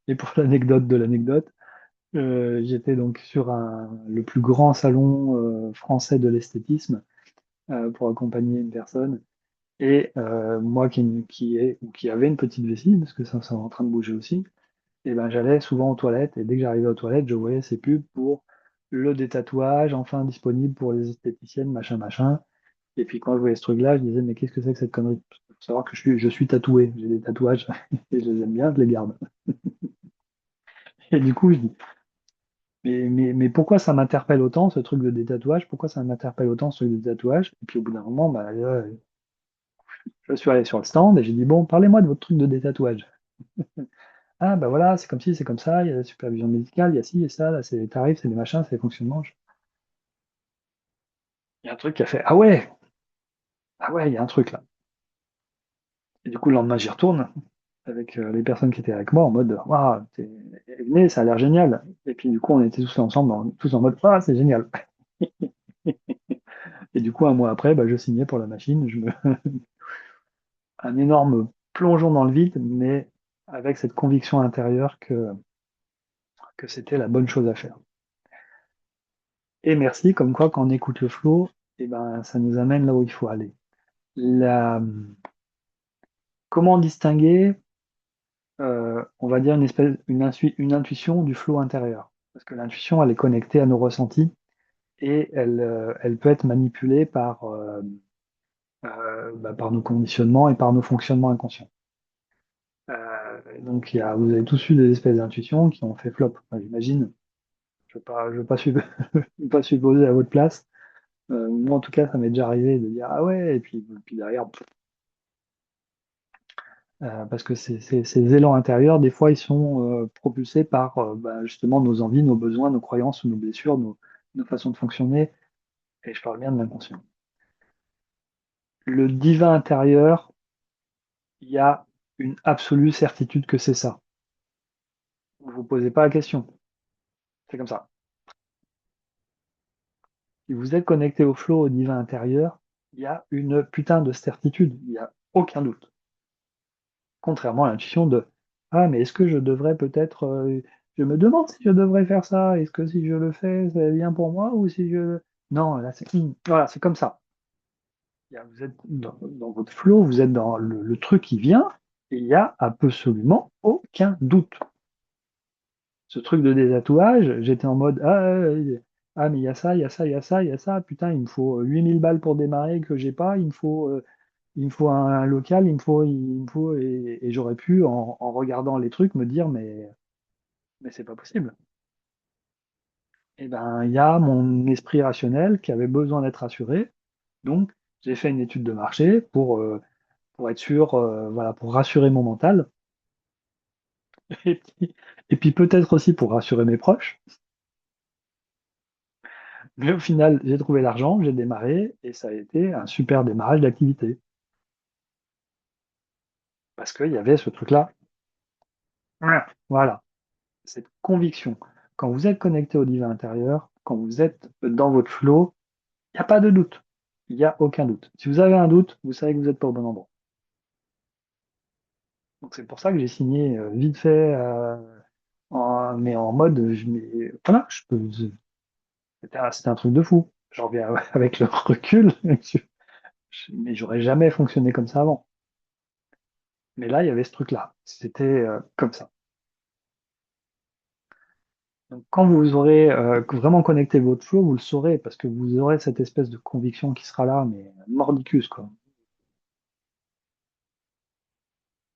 Et pour l'anecdote de l'anecdote, j'étais donc sur le plus grand salon français de l'esthétisme pour accompagner une personne. Et moi qui avait une petite vessie, parce que ça est en train de bouger aussi, et ben j'allais souvent aux toilettes. Et dès que j'arrivais aux toilettes, je voyais ces pubs pour le détatouage, enfin disponible pour les esthéticiennes, machin, machin. Et puis quand je voyais ce truc-là, je disais, mais qu'est-ce que c'est que cette connerie? Il faut savoir que je suis tatoué, j'ai des tatouages, et je les aime bien, je les garde. Et du coup, je dis, mais pourquoi ça m'interpelle autant, ce truc de détatouage? Pourquoi ça m'interpelle autant, ce truc de tatouage? Et puis au bout d'un moment, bah, je suis allé sur le stand et j'ai dit, bon, parlez-moi de votre truc de détatouage. Ah, bah voilà, c'est comme ci, c'est comme ça, il y a la supervision médicale, il y a ci et ça, là, c'est les tarifs, c'est les machins, c'est les fonctionnements. Il y a un truc qui a fait, ah ouais, il y a un truc là. Et du coup, le lendemain, j'y retourne avec les personnes qui étaient avec moi en mode waouh, venez, ça a l'air génial. Et puis du coup, on était tous ensemble, tous en mode ah, c'est génial. Et du coup, un mois après, bah, je signais pour la machine. Un énorme plongeon dans le vide, mais avec cette conviction intérieure que c'était la bonne chose à faire. Et merci, comme quoi, quand on écoute le flow, et ben, ça nous amène là où il faut aller. La, comment distinguer, on va dire, une intuition du flow intérieur? Parce que l'intuition, elle est connectée à nos ressentis et elle peut être manipulée par nos conditionnements et par nos fonctionnements inconscients. Donc vous avez tous eu des espèces d'intuitions qui ont fait flop, enfin, j'imagine. Je veux pas, pas supposer à votre place. Moi, en tout cas, ça m'est déjà arrivé de dire ah ouais, et puis derrière, parce que ces élans intérieurs, des fois, ils sont propulsés par justement nos envies, nos besoins, nos croyances ou nos blessures, nos façons de fonctionner. Et je parle bien de l'inconscient. Le divin intérieur, il y a une absolue certitude que c'est ça. Vous ne vous posez pas la question. C'est comme ça. Si vous êtes connecté au flow, au divin intérieur, il y a une putain de certitude. Il n'y a aucun doute. Contrairement à l'intuition de ah, mais est-ce que je devrais peut-être. Je me demande si je devrais faire ça. Est-ce que si je le fais, c'est bien pour moi ou si je. Non, là, voilà, c'est comme ça. Vous êtes dans votre flow, vous êtes dans le truc qui vient, et il n'y a absolument aucun doute. Ce truc de détatouage, j'étais en mode ah mais il y a ça, il y a ça, il y a ça, il y a ça, putain, il me faut 8 000 balles pour démarrer que j'ai pas, il me faut un local, il me faut et j'aurais pu en regardant les trucs me dire mais c'est pas possible. Et ben il y a mon esprit rationnel qui avait besoin d'être rassuré, donc j'ai fait une étude de marché pour être sûr, voilà, pour rassurer mon mental et puis, et puis peut-être aussi pour rassurer mes proches. Mais au final, j'ai trouvé l'argent, j'ai démarré et ça a été un super démarrage d'activité. Parce qu'il y avait ce truc-là. Voilà, cette conviction. Quand vous êtes connecté au divin intérieur, quand vous êtes dans votre flow, il n'y a pas de doute. Il n'y a aucun doute. Si vous avez un doute, vous savez que vous n'êtes pas au bon endroit. Donc c'est pour ça que j'ai signé vite fait, mais en mode, voilà, c'était un truc de fou. j'en reviens avec le recul, mais j'aurais jamais fonctionné comme ça avant. Mais là, il y avait ce truc-là. C'était comme ça. Donc, quand vous aurez vraiment connecté votre flow, vous le saurez parce que vous aurez cette espèce de conviction qui sera là, mais mordicus, quoi.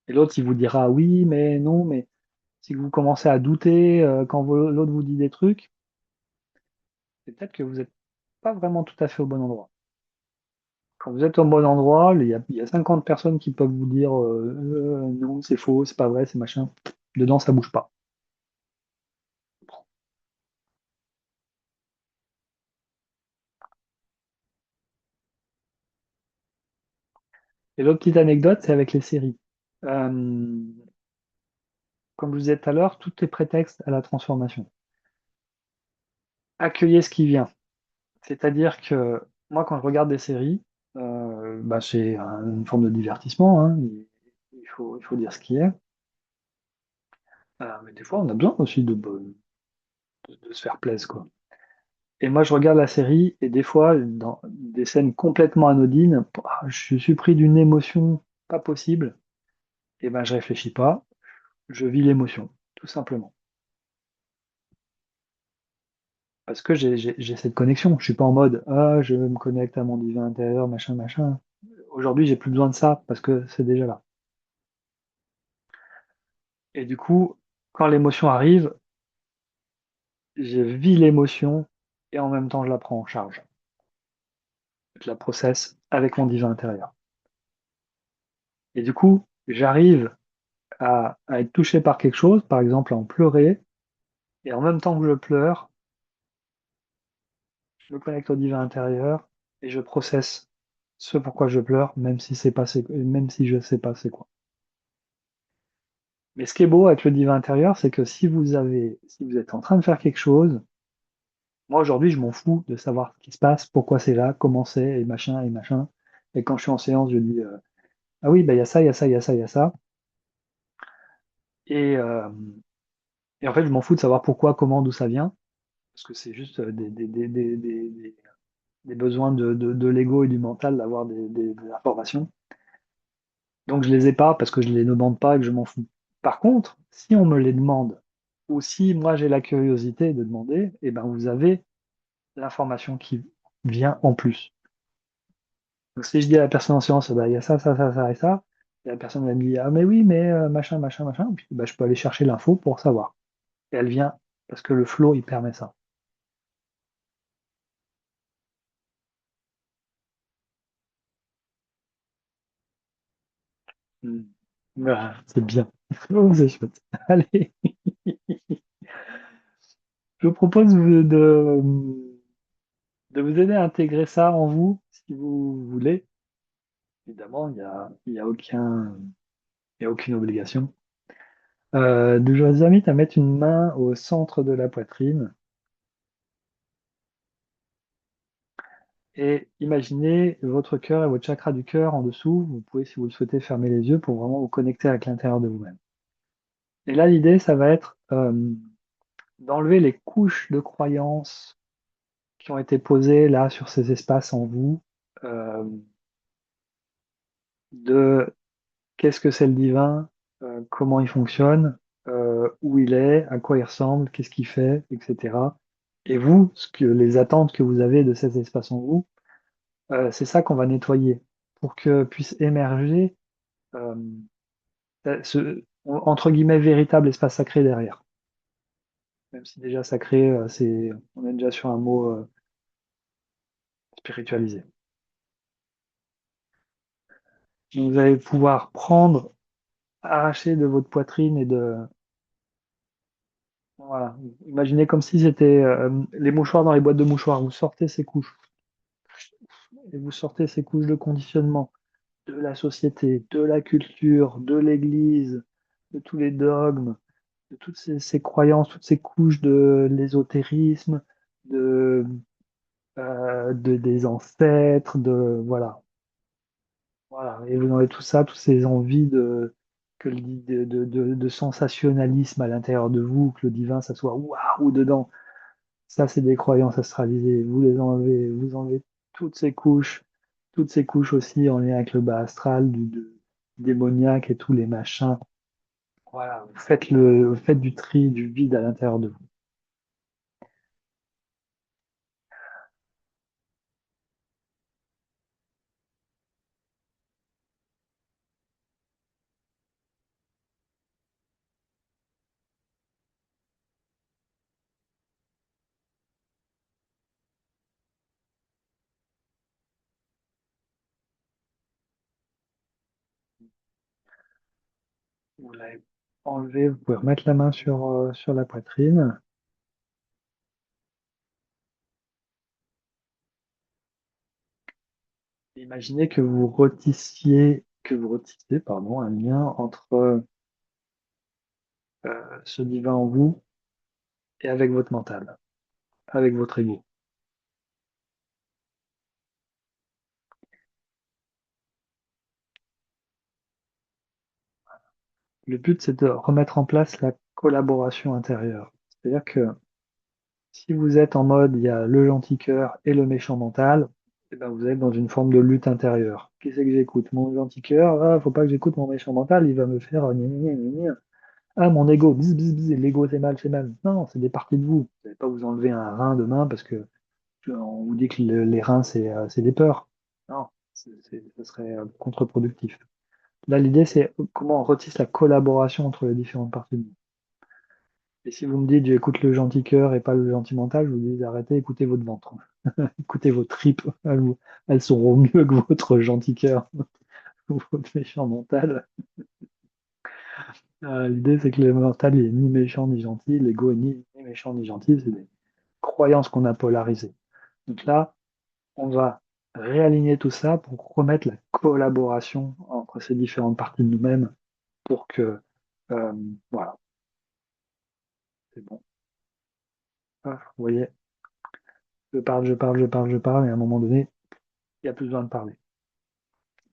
Et l'autre, il vous dira oui, mais non, mais si vous commencez à douter quand l'autre vous dit des trucs, c'est peut-être que vous n'êtes pas vraiment tout à fait au bon endroit. Quand vous êtes au bon endroit, il y a 50 personnes qui peuvent vous dire non, c'est faux, c'est pas vrai, c'est machin. Dedans, ça bouge pas. Et l'autre petite anecdote, c'est avec les séries. Euh, comme je vous disais tout à l'heure, tout est prétexte à la transformation. Accueillez ce qui vient. C'est-à-dire que moi, quand je regarde des séries, bah, c'est une forme de divertissement, hein. Il faut dire ce qui est. Mais des fois, on a besoin aussi de se faire plaisir, quoi. Et moi, je regarde la série et des fois, dans des scènes complètement anodines, je suis pris d'une émotion pas possible. Et ben, je réfléchis pas, je vis l'émotion, tout simplement. Parce que j'ai cette connexion. Je suis pas en mode, ah, je me connecte à mon divin intérieur, machin, machin. Aujourd'hui, j'ai plus besoin de ça parce que c'est déjà là. Et du coup, quand l'émotion arrive, je vis l'émotion et en même temps, je la prends en charge. Je la processe avec mon divin intérieur. Et du coup, j'arrive à être touché par quelque chose, par exemple à en pleurer, et en même temps que je pleure, je me connecte au divin intérieur et je processe ce pourquoi je pleure, même si je sais pas c'est quoi. Mais ce qui est beau avec le divin intérieur, c'est que si vous êtes en train de faire quelque chose, moi aujourd'hui, je m'en fous de savoir ce qui se passe, pourquoi c'est là, comment c'est, et machin, et machin. Et quand je suis en séance, je dis, ah oui, bah, il y a ça, il y a ça, il y a ça, il y a ça. Et, euh, et en fait, je m'en fous de savoir pourquoi, comment, d'où ça vient, parce que c'est juste des besoins de l'ego et du mental d'avoir des informations. Donc je les ai pas parce que je les demande pas et que je m'en fous. Par contre, si on me les demande, ou si moi j'ai la curiosité de demander, eh ben vous avez l'information qui vient en plus. Donc si je dis à la personne en séance, bah, il y a ça, ça, ça, ça et ça, et la personne va me dire, ah mais oui, mais machin, machin, machin, puis bah, je peux aller chercher l'info pour savoir. Et elle vient parce que le flow, il permet ça. Hmm. Voilà, c'est bien. Oh, c'est chouette. Allez, je vous propose de vous aider à intégrer ça en vous, si vous voulez. Évidemment, il y a aucune obligation. Je vous invite à mettre une main au centre de la poitrine et imaginez votre cœur et votre chakra du cœur en dessous. Vous pouvez, si vous le souhaitez, fermer les yeux pour vraiment vous connecter avec l'intérieur de vous-même. Et là, l'idée, ça va être d'enlever les couches de croyances qui ont été posées là sur ces espaces en vous, euh, de qu'est-ce que c'est le divin, comment il fonctionne, où il est, à quoi il ressemble, qu'est-ce qu'il fait, etc. Et vous, les attentes que vous avez de cet espace en vous, c'est ça qu'on va nettoyer pour que puisse émerger euh, entre guillemets véritable espace sacré derrière. Même si déjà sacré, on est déjà sur un mot spiritualisé. Donc vous allez pouvoir prendre, arracher de votre poitrine et voilà, imaginez comme si c'était les mouchoirs dans les boîtes de mouchoirs. Vous sortez ces couches et vous sortez ces couches de conditionnement de la société, de la culture, de l'Église, de tous les dogmes, de toutes ces croyances, toutes ces couches de l'ésotérisme, de, des ancêtres, voilà, voilà. Et vous avez tout ça, toutes ces envies de sensationnalisme à l'intérieur de vous, que le divin, ça soit waouh dedans. Ça, c'est des croyances astralisées. Vous les enlevez, vous enlevez toutes ces couches aussi en lien avec le bas astral, démoniaque et tous les machins. Voilà, vous faites du tri, du vide à l'intérieur de vous. Vous l'avez enlevé, vous pouvez remettre la main sur la poitrine. Imaginez que vous retissiez, pardon, un lien entre ce divin en vous et avec votre mental, avec votre ego. Le but, c'est de remettre en place la collaboration intérieure. C'est-à-dire que si vous êtes en mode, il y a le gentil cœur et le méchant mental, eh ben, vous êtes dans une forme de lutte intérieure. Qui c'est que j'écoute? Mon gentil cœur? Ah, faut pas que j'écoute mon méchant mental, il va me faire gna gna gna gna gna. Ah, mon ego, bzz, bzz, bzz, l'ego c'est mal, c'est mal. Non, c'est des parties de vous. Vous n'allez pas vous enlever un rein demain parce que on vous dit que les reins c'est des peurs. Non, ce serait contre-productif. Là, l'idée c'est comment on retisse la collaboration entre les différentes parties de vous. Et si vous me dites j'écoute le gentil cœur et pas le gentil mental, je vous dis arrêtez, écoutez votre ventre. Écoutez vos tripes, elles seront mieux que votre gentil cœur ou votre méchant mental. L'idée, c'est que le mental, il est ni méchant ni gentil, l'ego est ni méchant ni gentil, c'est des croyances qu'on a polarisées. Donc là, on va réaligner tout ça pour remettre la collaboration entre ces différentes parties de nous-mêmes pour que, euh, voilà, c'est bon. Ah, vous voyez, je parle, je parle, je parle, je parle, et à un moment donné, il n'y a plus besoin de parler.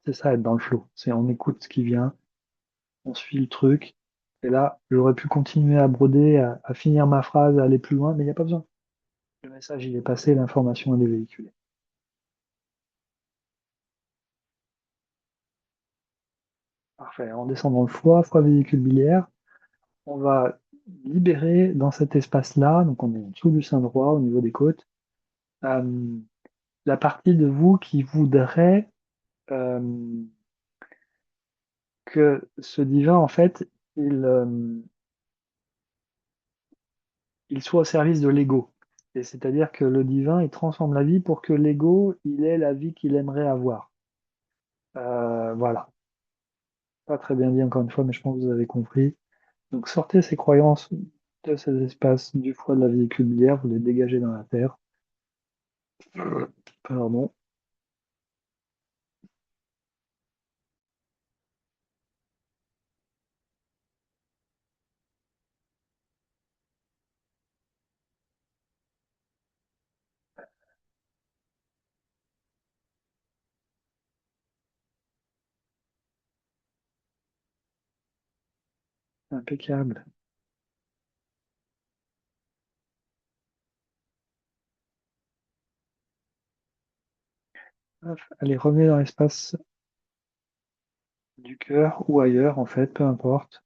C'est ça, être dans le flow. C'est on écoute ce qui vient, on suit le truc. Et là, j'aurais pu continuer à broder, à finir ma phrase, à aller plus loin, mais il n'y a pas besoin. Le message, il est passé, l'information, elle est véhiculée. Parfait. On descend dans le foie, foie vésicule biliaire. On va libérer dans cet espace-là, donc on est en dessous du sein droit, au niveau des côtes, euh, la partie de vous qui voudrait euh, que ce divin, en fait, il, euh, il soit au service de l'ego. Et c'est-à-dire que le divin, il transforme la vie pour que l'ego, il ait la vie qu'il aimerait avoir. Voilà. Pas très bien dit encore une fois, mais je pense que vous avez compris. Donc sortez ces croyances de ces espaces du foie de la vésicule biliaire, vous les dégagez dans la terre. Pardon. Impeccable. Hop, allez, revenez dans l'espace du cœur ou ailleurs, en fait, peu importe.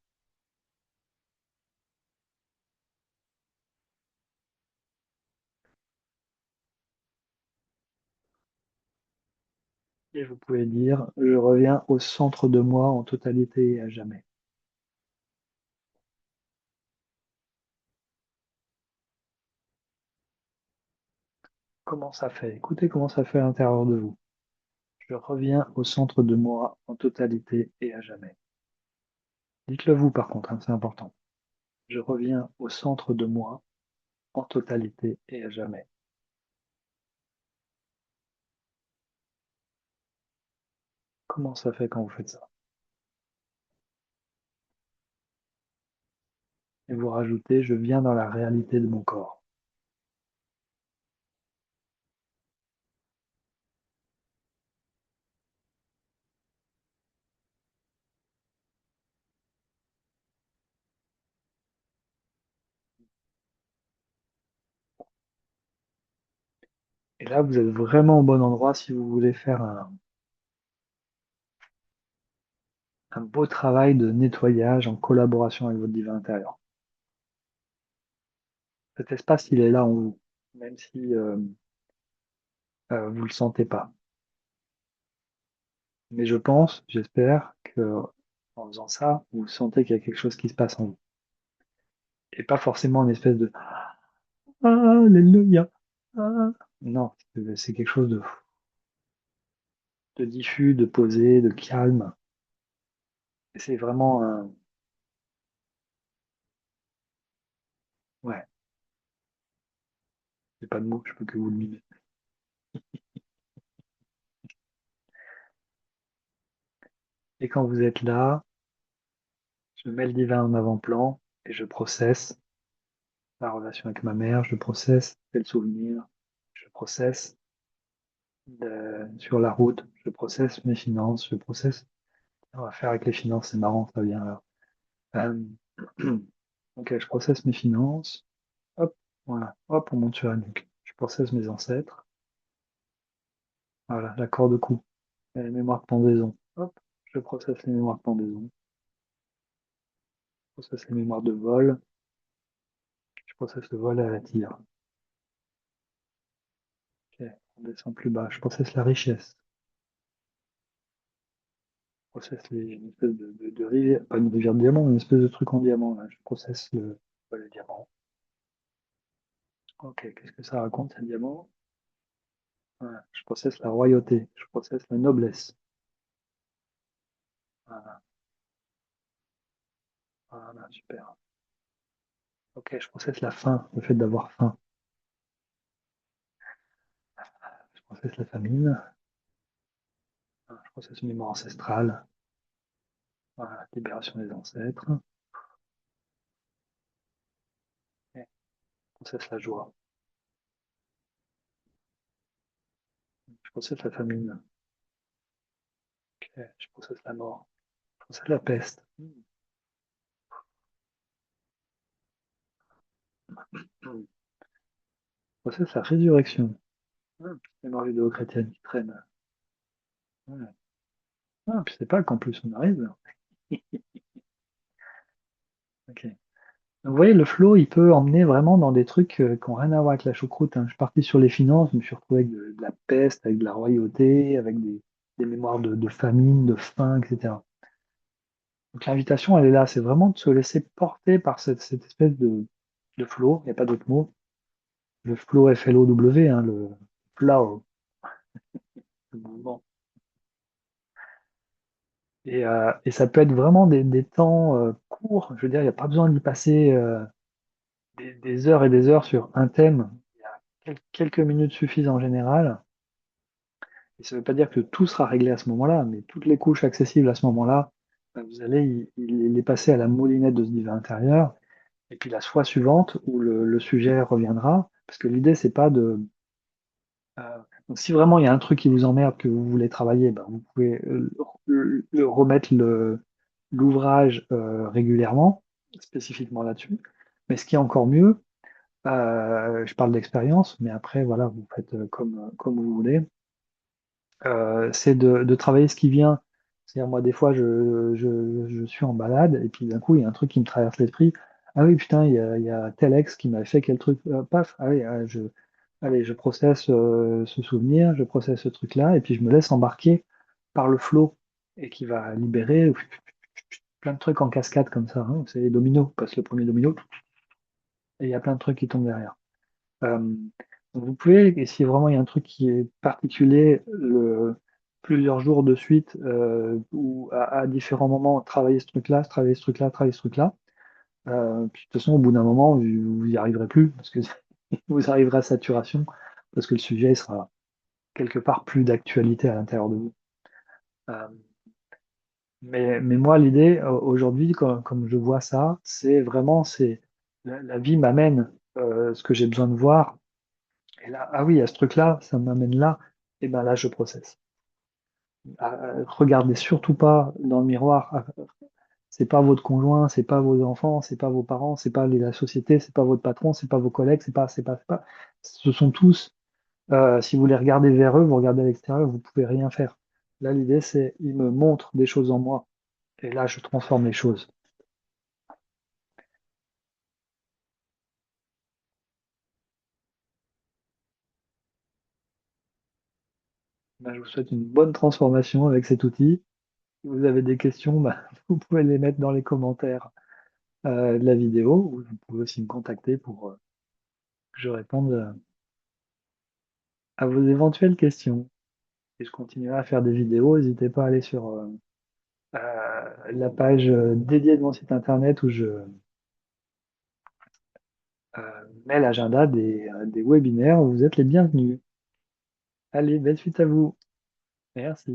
Et vous pouvez dire, je reviens au centre de moi en totalité et à jamais. Comment ça fait? Écoutez comment ça fait à l'intérieur de vous. Je reviens au centre de moi en totalité et à jamais. Dites-le vous par contre, hein, c'est important. Je reviens au centre de moi en totalité et à jamais. Comment ça fait quand vous faites ça? Et vous rajoutez, je viens dans la réalité de mon corps. Et là, vous êtes vraiment au bon endroit si vous voulez faire un beau travail de nettoyage en collaboration avec votre divin intérieur. Cet espace, il est là en vous, même si vous le sentez pas. Mais je pense, j'espère que en faisant ça, vous sentez qu'il y a quelque chose qui se passe en vous. Et pas forcément une espèce de Alléluia. Ah. Non, c'est quelque chose de diffus, de posé, de calme. Et c'est vraiment un. Ouais, j'ai pas de mots, je peux que vous le mimer. Et quand vous êtes là, je mets le divin en avant-plan et je processe la relation avec ma mère, je processe tel souvenir, je processe sur la route, je processe mes finances, je processe. On va faire avec les finances, c'est marrant, ça vient là. Euh, ok, je processe mes finances. Hop, voilà. Hop, on monte sur la nuque. Je processe mes ancêtres. Voilà, la corde au cou. Et les mémoires de pendaison. Hop, je processe les mémoires de pendaison. Je processe les mémoires de vol. Je processe le vol à la tire. Ok, on descend plus bas. Je processe la richesse. Je processe une espèce de rivière, pas une rivière de diamant, une espèce de truc en diamant, là. Je processe le diamant. Ok, qu'est-ce que ça raconte, un diamant? Voilà, je processe la royauté. Je processe la noblesse. Voilà, voilà, super. Ok, je processe la faim, le fait d'avoir faim. Je processe la famine. Voilà, je processe une mémoire ancestrale. Voilà, libération des ancêtres. Ok, je processe la joie. Je processe la famine. Ok, je processe la mort. Je processe la peste. Je processe la résurrection. Mémoire judéo-chrétienne qui traîne. Ouais. Ah, puis c'est pas qu'en plus on arrive. Ok. Donc, vous voyez, le flow, il peut emmener vraiment dans des trucs qui n'ont rien à voir avec la choucroute, hein. Je suis parti sur les finances, je me suis retrouvé avec de la peste, avec de la royauté, avec des mémoires de famine, de faim, etc. Donc l'invitation, elle est là, c'est vraiment de se laisser porter par cette espèce de flow, il n'y a pas d'autre mot. Le flow F-L-O-W, hein, le flow, le mouvement. Et ça peut être vraiment des temps courts, je veux dire, il n'y a pas besoin d'y passer des heures et des heures sur un thème. Il y a quelques minutes suffisent en général. Et ça ne veut pas dire que tout sera réglé à ce moment-là, mais toutes les couches accessibles à ce moment-là, ben, vous allez les passer à la moulinette de ce divin intérieur. Et puis la fois suivante, où le sujet reviendra, parce que l'idée, c'est pas de. Donc si vraiment il y a un truc qui vous emmerde, que vous voulez travailler, ben, vous pouvez remettre l'ouvrage régulièrement, spécifiquement là-dessus. Mais ce qui est encore mieux, je parle d'expérience, mais après, voilà, vous faites comme vous voulez. C'est de travailler ce qui vient. C'est-à-dire, moi, des fois, je suis en balade, et puis d'un coup, il y a un truc qui me traverse l'esprit. Ah oui, putain, il y a tel ex qui m'avait fait quel truc. Paf, allez, allez, je processe ce souvenir, je processe ce truc-là, et puis je me laisse embarquer par le flot, et qui va libérer plein de trucs en cascade comme ça, hein. C'est les dominos. Passe le premier domino, et il y a plein de trucs qui tombent derrière. Euh, donc vous pouvez, et si vraiment il y a un truc qui est particulier, plusieurs jours de suite, ou à différents moments, travailler ce truc-là, travailler ce truc-là, travailler ce truc-là. Puis de toute façon, au bout d'un moment, vous n'y arriverez plus, parce que vous arriverez à saturation, parce que le sujet sera quelque part plus d'actualité à l'intérieur de vous. Euh, mais moi, l'idée, aujourd'hui, comme je vois ça, c'est vraiment, la vie m'amène ce que j'ai besoin de voir. Et là, ah oui, à ce truc-là, ça m'amène là, et ben là, je processe. Regardez surtout pas dans le miroir. C'est pas votre conjoint, c'est pas vos enfants, c'est pas vos parents, c'est pas la société, c'est pas votre patron, c'est pas vos collègues, c'est pas. Ce sont tous. Si vous les regardez vers eux, vous regardez à l'extérieur, vous pouvez rien faire. Là, l'idée, c'est, ils me montrent des choses en moi. Et là, je transforme les choses. Ben, je vous souhaite une bonne transformation avec cet outil. Si vous avez des questions, ben, vous pouvez les mettre dans les commentaires de la vidéo, ou vous pouvez aussi me contacter pour que je réponde à vos éventuelles questions. Et je continuerai à faire des vidéos. N'hésitez pas à aller sur la page dédiée de mon site internet où je mets l'agenda des webinaires. Vous êtes les bienvenus. Allez, belle suite à vous. Merci.